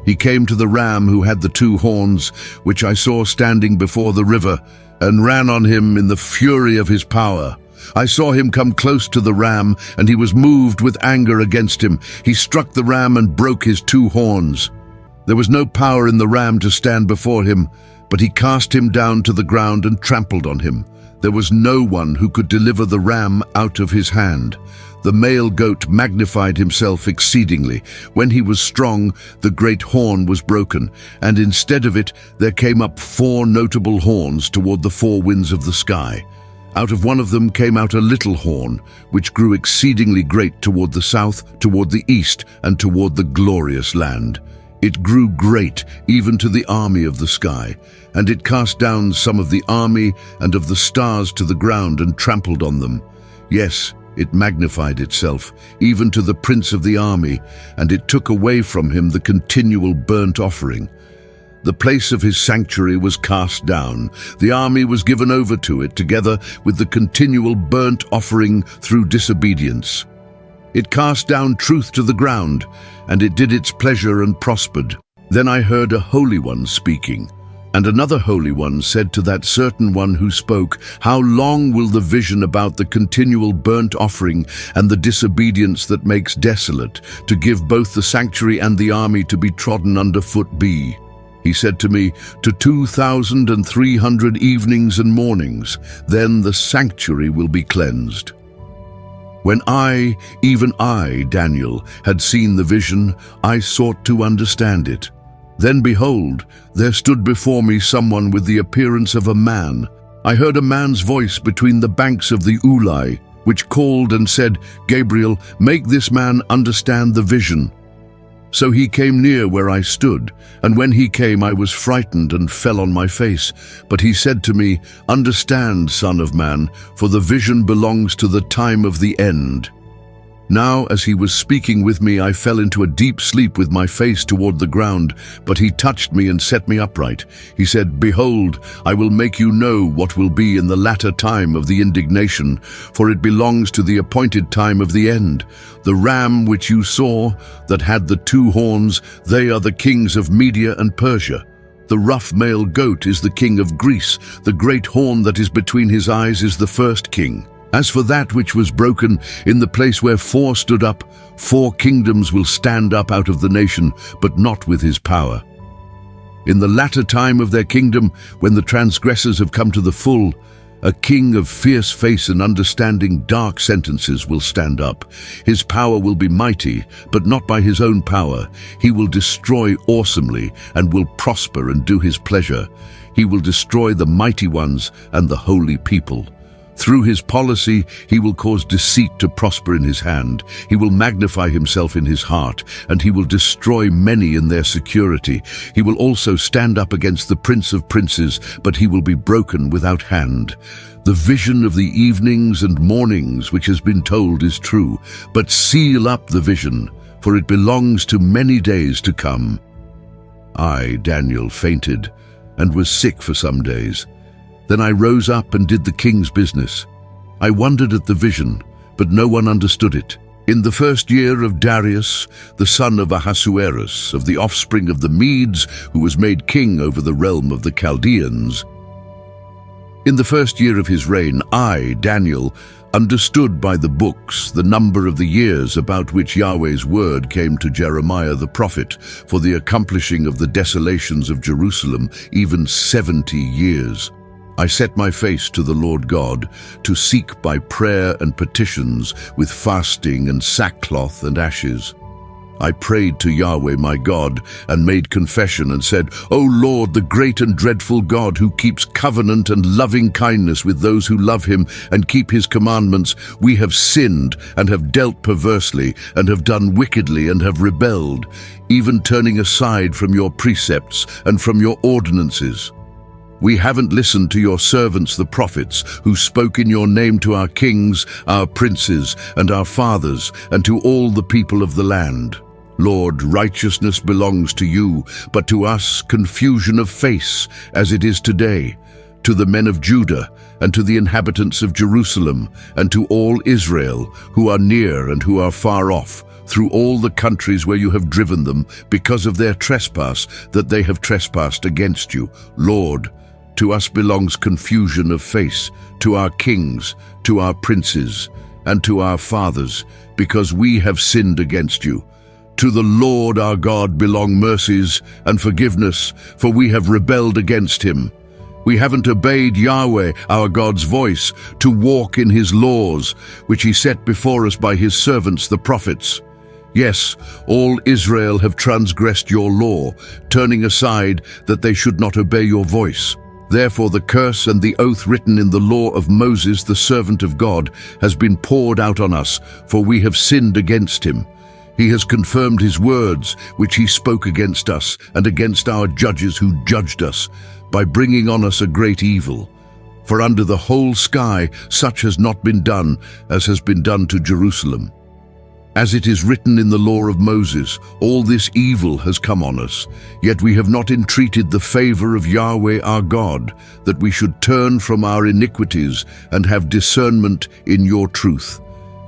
He came to the ram who had the 2 horns, which I saw standing before the river, and ran on him in the fury of his power. I saw him come close to the ram, and he was moved with anger against him. He struck the ram and broke his 2 horns. There was no power in the ram to stand before him, but he cast him down to the ground and trampled on him. There was no one who could deliver the ram out of his hand. The male goat magnified himself exceedingly. When he was strong, the great horn was broken, and instead of it there came up 4 notable horns toward the 4 winds of the sky. Out of one of them came out a little horn, which grew exceedingly great toward the south, toward the east, and toward the glorious land. It grew great even to the army of the sky, and it cast down some of the army and of the stars to the ground and trampled on them. Yes, it magnified itself, even to the prince of the army, and it took away from him the continual burnt offering. The place of his sanctuary was cast down. The army was given over to it, together with the continual burnt offering through disobedience. It cast down truth to the ground, and it did its pleasure and prospered. Then I heard a Holy One speaking. And another Holy One said to that certain one who spoke, "How long will the vision about the continual burnt offering and the disobedience that makes desolate, to give both the sanctuary and the army to be trodden under foot be?" He said to me, "To 2,300 evenings and mornings, then the sanctuary will be cleansed." When I, even I, Daniel, had seen the vision, I sought to understand it. Then behold, there stood before me someone with the appearance of a man. I heard a man's voice between the banks of the Ulai, which called and said, "Gabriel, make this man understand the vision." So he came near where I stood, and when he came I was frightened and fell on my face. But he said to me, "Understand, Son of Man, for the vision belongs to the time of the end." Now, as he was speaking with me, I fell into a deep sleep with my face toward the ground, but he touched me and set me upright. He said, "Behold, I will make you know what will be in the latter time of the indignation, for it belongs to the appointed time of the end. The ram which you saw, that had the 2 horns, they are the kings of Media and Persia. The rough male goat is the king of Greece. The great horn that is between his eyes is the first king. As for that which was broken, in the place where 4 stood up, 4 kingdoms will stand up out of the nation, but not with his power. In the latter time of their kingdom, when the transgressors have come to the full, a king of fierce face and understanding dark sentences will stand up. His power will be mighty, but not by his own power. He will destroy awesomely and will prosper and do his pleasure. He will destroy the mighty ones and the holy people. Through his policy, he will cause deceit to prosper in his hand. He will magnify himself in his heart, and he will destroy many in their security. He will also stand up against the Prince of Princes, but he will be broken without hand. The vision of the evenings and mornings which has been told is true, but seal up the vision, for it belongs to many days to come. I, Daniel, fainted and was sick for some days. Then I rose up and did the king's business. I wondered at the vision, but no one understood it. In the 1st year of Darius, the son of Ahasuerus, of the offspring of the Medes, who was made king over the realm of the Chaldeans, in the 1st year of his reign, I, Daniel, understood by the books the number of the years about which Yahweh's word came to Jeremiah the prophet for the accomplishing of the desolations of Jerusalem, even 70 years. I set my face to the Lord God to seek by prayer and petitions with fasting and sackcloth and ashes. I prayed to Yahweh my God and made confession and said, "O Lord, the great and dreadful God who keeps covenant and loving kindness with those who love him and keep his commandments, we have sinned and have dealt perversely and have done wickedly and have rebelled, even turning aside from your precepts and from your ordinances. We haven't listened to your servants the prophets, who spoke in your name to our kings, our princes, and our fathers, and to all the people of the land. Lord, righteousness belongs to you, but to us confusion of face, as it is today, to the men of Judah, and to the inhabitants of Jerusalem, and to all Israel, who are near and who are far off, through all the countries where you have driven them, because of their trespass, that they have trespassed against you. Lord, to us belongs confusion of face, to our kings, to our princes, and to our fathers, because we have sinned against you. To the Lord our God belong mercies and forgiveness, for we have rebelled against him. We haven't obeyed Yahweh, our God's voice, to walk in his laws, which he set before us by his servants, the prophets. Yes, all Israel have transgressed your law, turning aside that they should not obey your voice. Therefore the curse and the oath written in the law of Moses, the servant of God, has been poured out on us, for we have sinned against him. He has confirmed his words, which he spoke against us and against our judges who judged us, by bringing on us a great evil. For under the whole sky such has not been done as has been done to Jerusalem. As it is written in the law of Moses, all this evil has come on us, yet we have not entreated the favor of Yahweh our God, that we should turn from our iniquities and have discernment in your truth.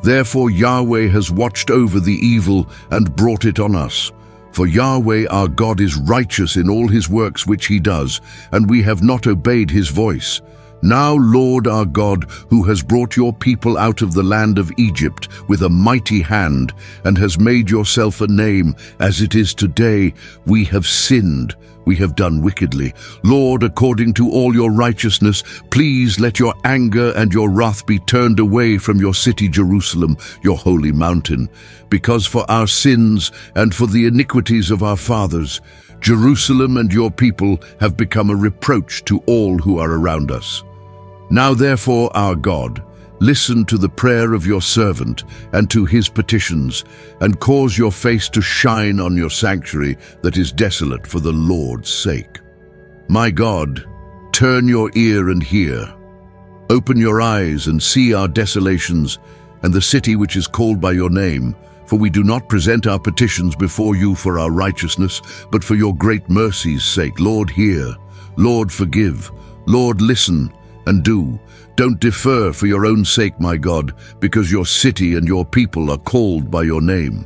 Therefore Yahweh has watched over the evil and brought it on us. For Yahweh our God is righteous in all his works which he does, and we have not obeyed his voice. Now, Lord our God, who has brought your people out of the land of Egypt with a mighty hand, and has made yourself a name, as it is today, we have sinned, we have done wickedly. Lord, according to all your righteousness, please let your anger and your wrath be turned away from your city Jerusalem, your holy mountain, because for our sins and for the iniquities of our fathers, Jerusalem and your people have become a reproach to all who are around us. Now therefore, our God, listen to the prayer of your servant and to his petitions, and cause your face to shine on your sanctuary that is desolate for the Lord's sake. My God, turn your ear and hear. Open your eyes and see our desolations and the city which is called by your name, for we do not present our petitions before you for our righteousness, but for your great mercy's sake. Lord, hear. Lord, forgive. Lord, listen and do. Don't defer for your own sake, my God, because your city and your people are called by your name.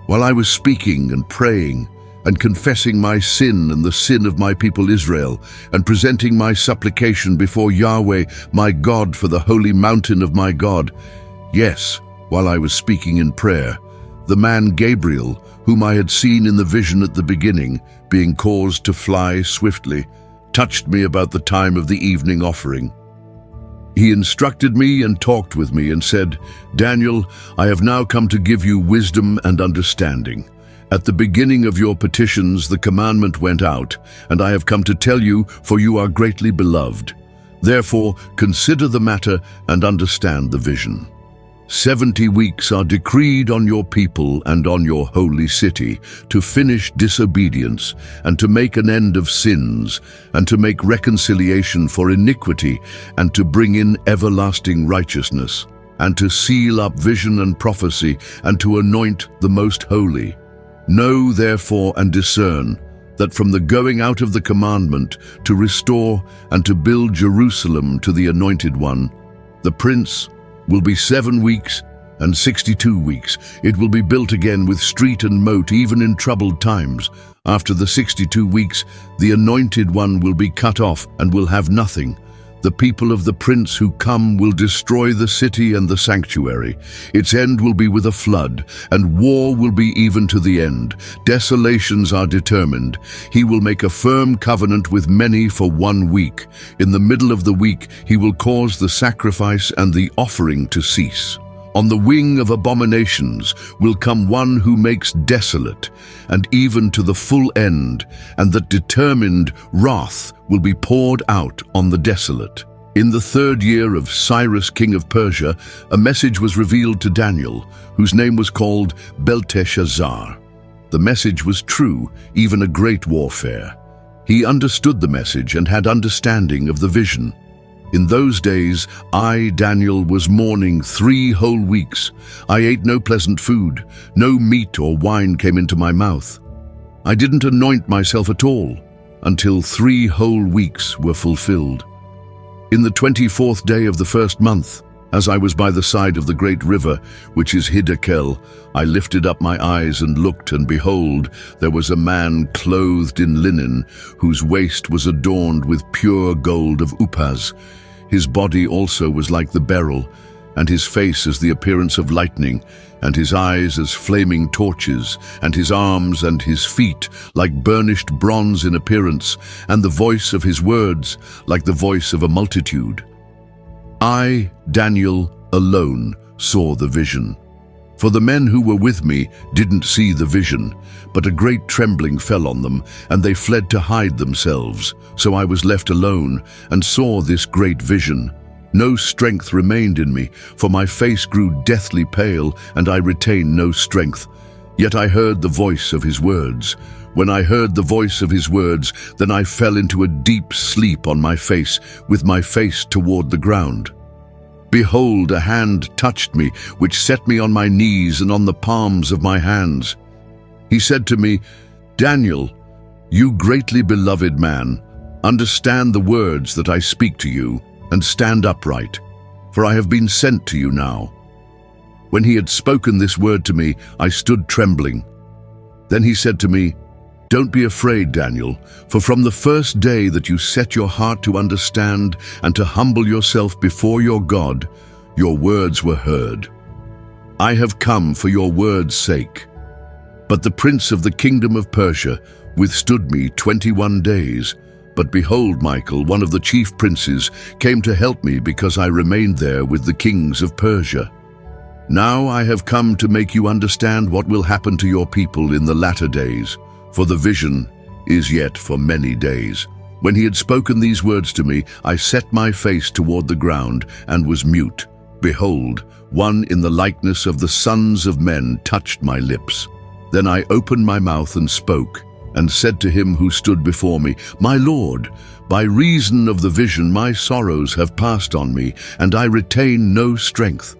While I was speaking and praying and confessing my sin and the sin of my people Israel, and presenting my supplication before Yahweh, my God, for the holy mountain of my God, yes, while I was speaking in prayer, the man Gabriel, whom I had seen in the vision at the beginning, being caused to fly swiftly, touched me about the time of the evening offering. He instructed me and talked with me and said, Daniel, I have now come to give you wisdom and understanding. At the beginning of your petitions the commandment went out, and I have come to tell you, for you are greatly beloved. Therefore consider the matter and understand the vision. 70 weeks are decreed on your people and on your holy city, to finish disobedience, and to make an end of sins, and to make reconciliation for iniquity, and to bring in everlasting righteousness, and to seal up vision and prophecy, and to anoint the most holy. Know therefore and discern, that from the going out of the commandment to restore and to build Jerusalem to the Anointed One, the Prince, will be 7 weeks and 62 weeks. It will be built again with street and moat, even in troubled times. After the 62 weeks, the Anointed One will be cut off and will have nothing. The people of the prince who come will destroy the city and the sanctuary. Its end will be with a flood, and war will be even to the end. Desolations are determined. He will make a firm covenant with many for 1 week. In the middle of the week he will cause the sacrifice and the offering to cease. On the wing of abominations will come one who makes desolate, and even to the full end, and that determined wrath will be poured out on the desolate. In the 3rd year of Cyrus, king of Persia, a message was revealed to Daniel, whose name was called Belteshazzar. The message was true, even a great warfare. He understood the message and had understanding of the vision. In those days, I, Daniel, was mourning 3 whole weeks. I ate no pleasant food. No meat or wine came into my mouth. I didn't anoint myself at all until 3 whole weeks were fulfilled. In the 24th day of the 1st month, as I was by the side of the great river, which is Hiddekel, I lifted up my eyes and looked, and behold, there was a man clothed in linen, whose waist was adorned with pure gold of Uphaz. His body also was like the beryl, and his face as the appearance of lightning, and his eyes as flaming torches, and his arms and his feet like burnished bronze in appearance, and the voice of his words like the voice of a multitude. I, Daniel, alone saw the vision. For the men who were with me didn't see the vision, but a great trembling fell on them, and they fled to hide themselves. So I was left alone and saw this great vision. No strength remained in me, for my face grew deathly pale, and I retained no strength. Yet I heard the voice of his words. When I heard the voice of his words, then I fell into a deep sleep on my face, with my face toward the ground. Behold, a hand touched me, which set me on my knees and on the palms of my hands. He said to me, Daniel, you greatly beloved man, understand the words that I speak to you, and stand upright, for I have been sent to you now. When he had spoken this word to me, I stood trembling. Then he said to me, Don't be afraid, Daniel, for from the first day that you set your heart to understand and to humble yourself before your God, your words were heard. I have come for your word's sake. But the prince of the kingdom of Persia withstood me 21 days. But behold, Michael, one of the chief princes, came to help me because I remained there with the kings of Persia. Now I have come to make you understand what will happen to your people in the latter days, for the vision is yet for many days. When he had spoken these words to me, I set my face toward the ground and was mute. Behold, one in the likeness of the sons of men touched my lips. Then I opened my mouth and spoke, and said to him who stood before me, My Lord, by reason of the vision my sorrows have passed on me, and I retain no strength.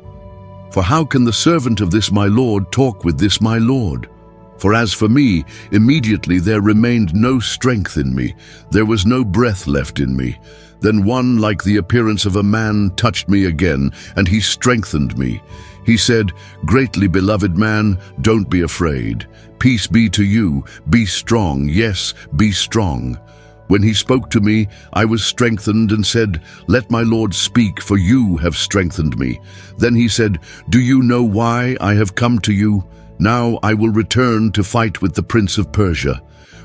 For how can the servant of this my Lord talk with this my Lord? For as for me, immediately there remained no strength in me, there was no breath left in me. Then one like the appearance of a man touched me again, and he strengthened me. He said, Greatly beloved man, don't be afraid. Peace be to you, be strong, yes, be strong. When he spoke to me, I was strengthened and said, Let my Lord speak, for you have strengthened me. Then he said, Do you know why I have come to you? Now I will return to fight with the prince of Persia.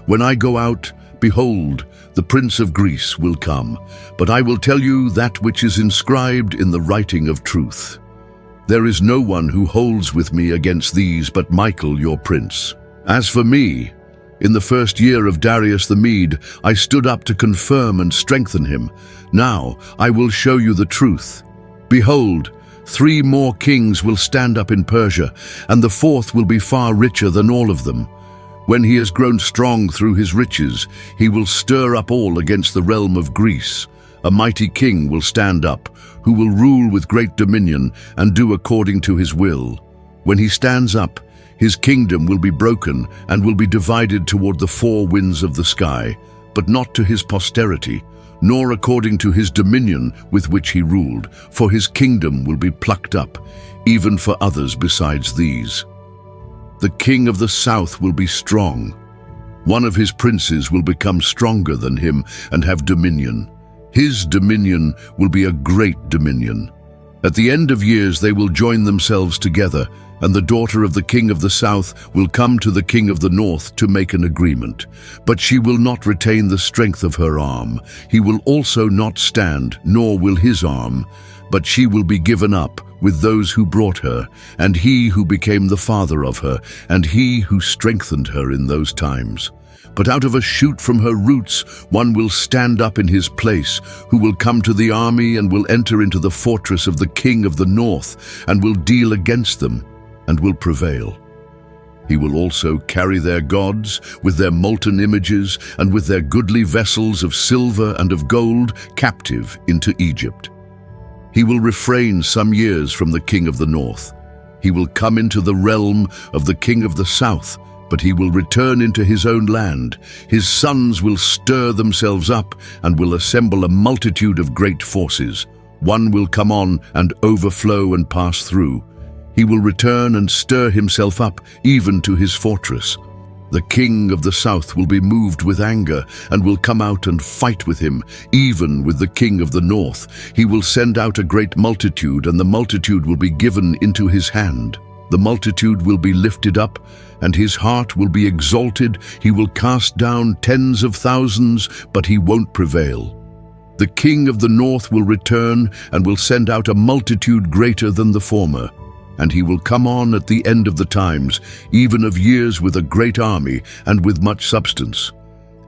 When I go out, behold, the prince of Greece will come. But I will tell you that which is inscribed in the writing of truth. There is no one who holds with me against these but Michael your prince. As for me, in the first year of Darius the Mede, I stood up to confirm and strengthen him. Now I will show you the truth. Behold, 3 more kings will stand up in Persia, and the 4th will be far richer than all of them. When he has grown strong through his riches, he will stir up all against the realm of Greece. A mighty king will stand up, who will rule with great dominion and do according to his will. When he stands up, his kingdom will be broken and will be divided toward the 4 winds of the sky, but not to his posterity, nor according to his dominion with which he ruled, for his kingdom will be plucked up, even for others besides these. The king of the south will be strong. One of his princes will become stronger than him and have dominion. His dominion will be a great dominion. At the end of years they will join themselves together, and the daughter of the king of the south will come to the king of the north to make an agreement. But she will not retain the strength of her arm. He will also not stand, nor will his arm, but she will be given up with those who brought her, and he who became the father of her, and he who strengthened her in those times. But out of a shoot from her roots one will stand up in his place, who will come to the army and will enter into the fortress of the king of the north, and will deal against them, and will prevail. He will also carry their gods with their molten images and with their goodly vessels of silver and of gold captive into Egypt. He will refrain some years from the king of the north. He will come into the realm of the king of the south, but he will return into his own land. His sons will stir themselves up and will assemble a multitude of great forces. One will come on and overflow and pass through. He will return and stir himself up even to his fortress. The king of the south will be moved with anger and will come out and fight with him, even with the king of the north. He will send out a great multitude, and the multitude will be given into his hand. The multitude will be lifted up, and his heart will be exalted. He will cast down tens of thousands, but he won't prevail. The king of the north will return and will send out a multitude greater than the former. And he will come on at the end of the times, even of years, with a great army and with much substance.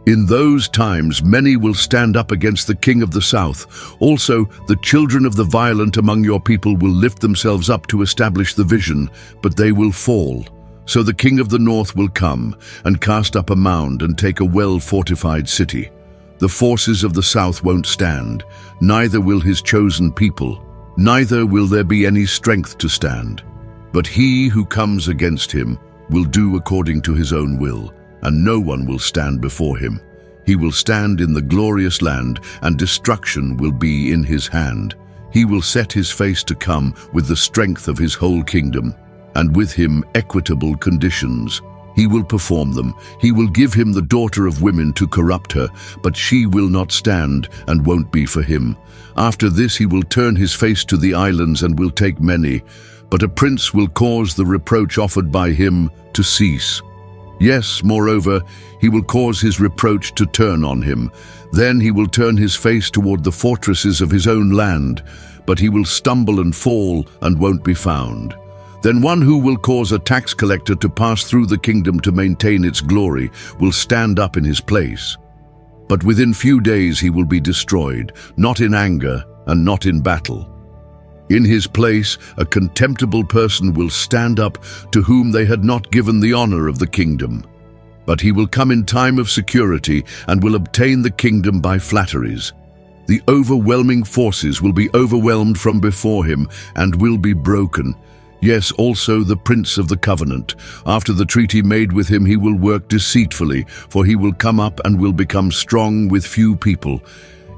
In those times many will stand up against the king of the south. Also, the children of the violent among your people will lift themselves up to establish the vision, but they will fall. So the king of the north will come and cast up a mound and take a well-fortified city. The forces of the south won't stand, neither will his chosen people, neither will there be any strength to stand. But he who comes against him will do according to his own will, and no one will stand before him. He will stand in the glorious land, and destruction will be in his hand. He will set his face to come with the strength of his whole kingdom, and with him equitable conditions. He will perform them. He will give him the daughter of women to corrupt her, but she will not stand and won't be for him. After this he will turn his face to the islands and will take many, but a prince will cause the reproach offered by him to cease. Yes, moreover, he will cause his reproach to turn on him. Then he will turn his face toward the fortresses of his own land, but he will stumble and fall and won't be found. Then one who will cause a tax collector to pass through the kingdom to maintain its glory will stand up in his place. But within few days he will be destroyed, not in anger and not in battle. In his place, a contemptible person will stand up to whom they had not given the honor of the kingdom. But he will come in time of security and will obtain the kingdom by flatteries. The overwhelming forces will be overwhelmed from before him and will be broken. Yes, also the prince of the covenant. After the treaty made with him, he will work deceitfully, for he will come up and will become strong with few people.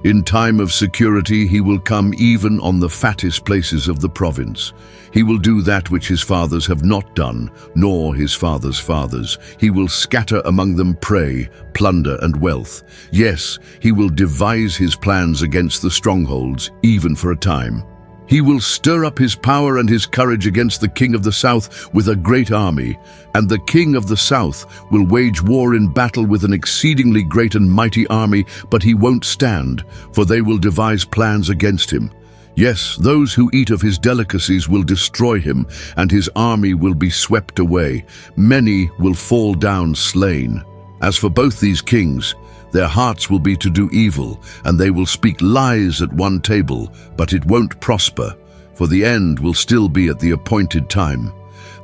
In time of security he will come even on the fattest places of the province. He will do that which his fathers have not done, nor his fathers' fathers. He will scatter among them prey, plunder, and wealth. Yes, he will devise his plans against the strongholds, even for a time. He will stir up his power and his courage against the king of the south with a great army, and the king of the south will wage war in battle with an exceedingly great and mighty army, but he won't stand, for they will devise plans against him. Yes, those who eat of his delicacies will destroy him, and his army will be swept away. Many will fall down slain. As for both these kings, their hearts will be to do evil, and they will speak lies at one table, but it won't prosper, for the end will still be at the appointed time.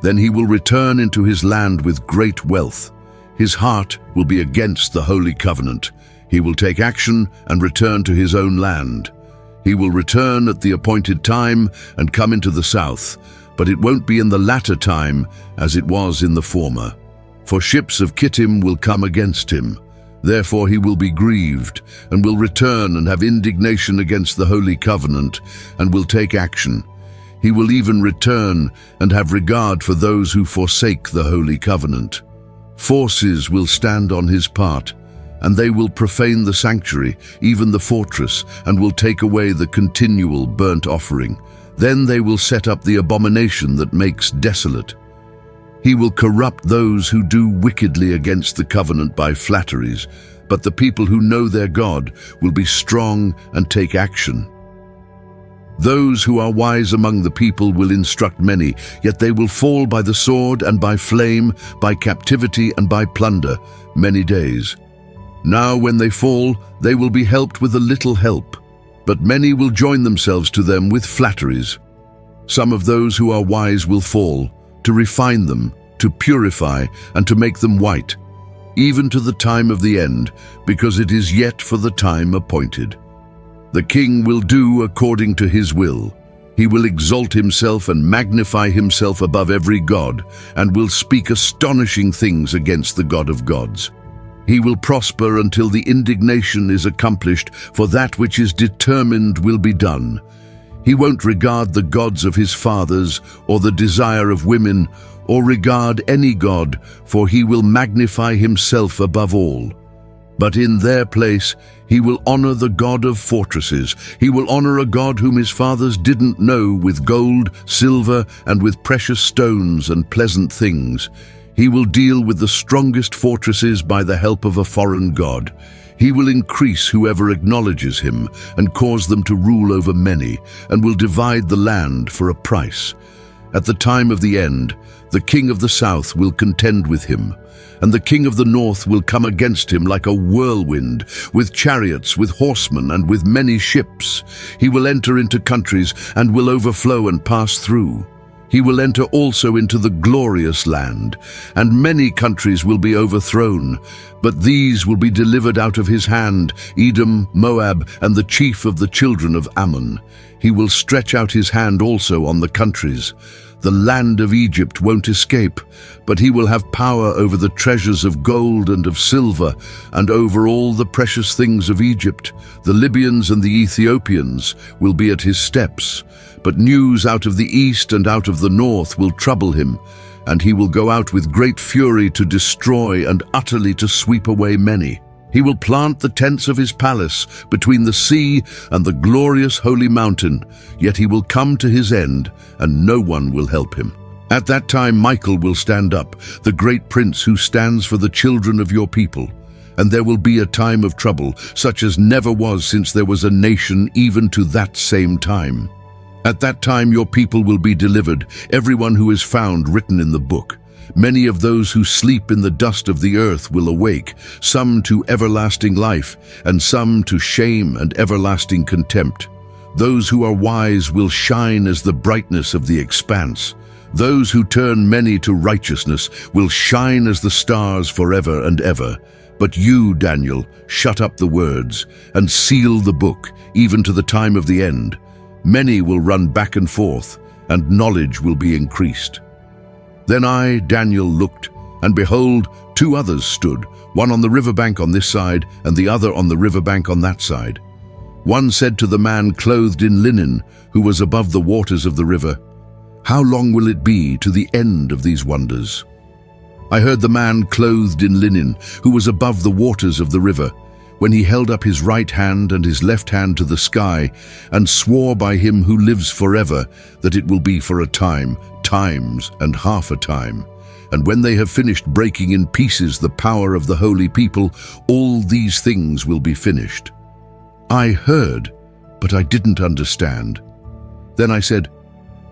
Then he will return into his land with great wealth. His heart will be against the holy covenant. He will take action and return to his own land. He will return at the appointed time and come into the south, but it won't be in the latter time as it was in the former. For ships of Kittim will come against him. Therefore he will be grieved, and will return and have indignation against the holy covenant, and will take action. He will even return and have regard for those who forsake the holy covenant. Forces will stand on his part, and they will profane the sanctuary, even the fortress, and will take away the continual burnt offering. Then they will set up the abomination that makes desolate. He will corrupt those who do wickedly against the covenant by flatteries, but the people who know their God will be strong and take action. Those who are wise among the people will instruct many, yet they will fall by the sword and by flame, by captivity and by plunder, many days. Now when they fall, they will be helped with a little help, but many will join themselves to them with flatteries. Some of those who are wise will fall, to refine them, to purify, and to make them white, even to the time of the end, because it is yet for the time appointed. The king will do according to his will. He will exalt himself and magnify himself above every god, and will speak astonishing things against the God of gods. He will prosper until the indignation is accomplished, for that which is determined will be done. He won't regard the gods of his fathers, or the desire of women, or regard any god, for he will magnify himself above all. But in their place, he will honor the God of fortresses. He will honor a God whom his fathers didn't know, with gold, silver, and with precious stones and pleasant things. He will deal with the strongest fortresses by the help of a foreign god. He will increase whoever acknowledges him and cause them to rule over many, and will divide the land for a price. At the time of the end, the king of the south will contend with him, and the king of the north will come against him like a whirlwind, with chariots, with horsemen, and with many ships. He will enter into countries and will overflow and pass through. He will enter also into the glorious land, and many countries will be overthrown, but these will be delivered out of his hand, Edom, Moab, and the chief of the children of Ammon. He will stretch out his hand also on the countries. The land of Egypt won't escape, but he will have power over the treasures of gold and of silver, and over all the precious things of Egypt. The Libyans and the Ethiopians will be at his steps. But news out of the east and out of the north will trouble him, and he will go out with great fury to destroy and utterly to sweep away many. He will plant the tents of his palace between the sea and the glorious holy mountain, yet he will come to his end, and no one will help him. At that time Michael will stand up, the great prince who stands for the children of your people. And there will be a time of trouble, such as never was since there was a nation, even to that same time. At that time your people will be delivered, everyone who is found written in the book. Many of those who sleep in the dust of the earth will awake, some to everlasting life, and some to shame and everlasting contempt. Those who are wise will shine as the brightness of the expanse. Those who turn many to righteousness will shine as the stars forever and ever. But you, Daniel, shut up the words and seal the book, even to the time of the end. Many will run back and forth, and knowledge will be increased. Then I, Daniel, looked, and behold, two others stood, one on the riverbank on this side, and the other on the riverbank on that side. One said to the man clothed in linen, who was above the waters of the river, "How long will it be to the end of these wonders?" I heard the man clothed in linen, who was above the waters of the river, when he held up his right hand and his left hand to the sky, and swore by him who lives forever, that it will be for a time, times, and half a time. And when they have finished breaking in pieces the power of the holy people, all these things will be finished. I heard, but I didn't understand. Then I said,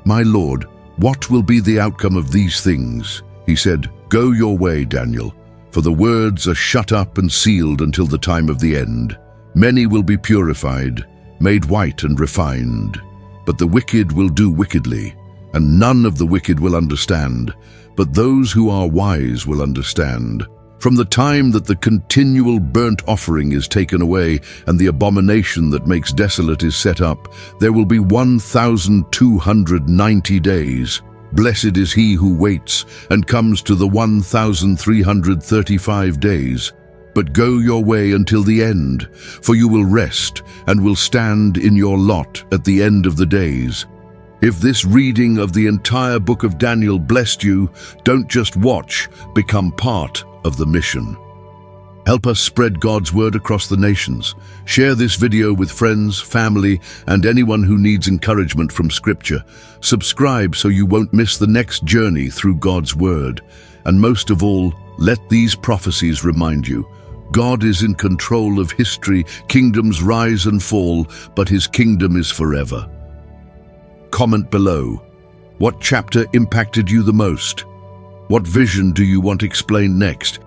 "My Lord, what will be the outcome of these things?" He said, "Go your way, Daniel, for the words are shut up and sealed until the time of the end. Many will be purified, made white and refined. But the wicked will do wickedly, and none of the wicked will understand. But those who are wise will understand. From the time that the continual burnt offering is taken away, and the abomination that makes desolate is set up, there will be 1,290 days. Blessed is he who waits and comes to the 1,335 days. But go your way until the end, for you will rest and will stand in your lot at the end of the days. If this reading of the entire book of Daniel blessed you, don't just watch, become part of the mission. Help us spread God's word across the nations. Share this video with friends, family, and anyone who needs encouragement from Scripture. Subscribe so you won't miss the next journey through God's word. And most of all, let these prophecies remind you, God is in control of history. Kingdoms rise and fall, but his kingdom is forever. Comment below. What chapter impacted you the most? What vision do you want explained next?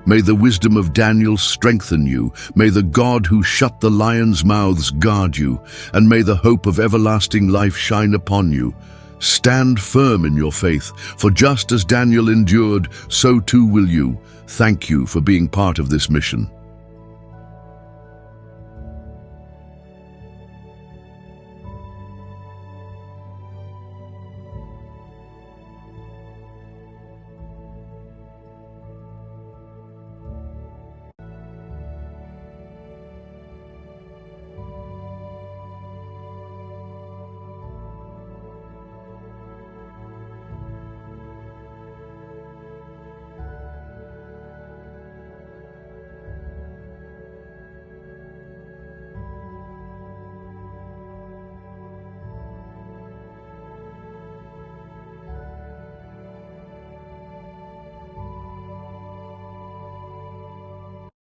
May the wisdom of Daniel strengthen you. May the God who shut the lions' mouths guard you. And may the hope of everlasting life shine upon you. Stand firm in your faith, for just as Daniel endured, so too will you. Thank you for being part of this mission.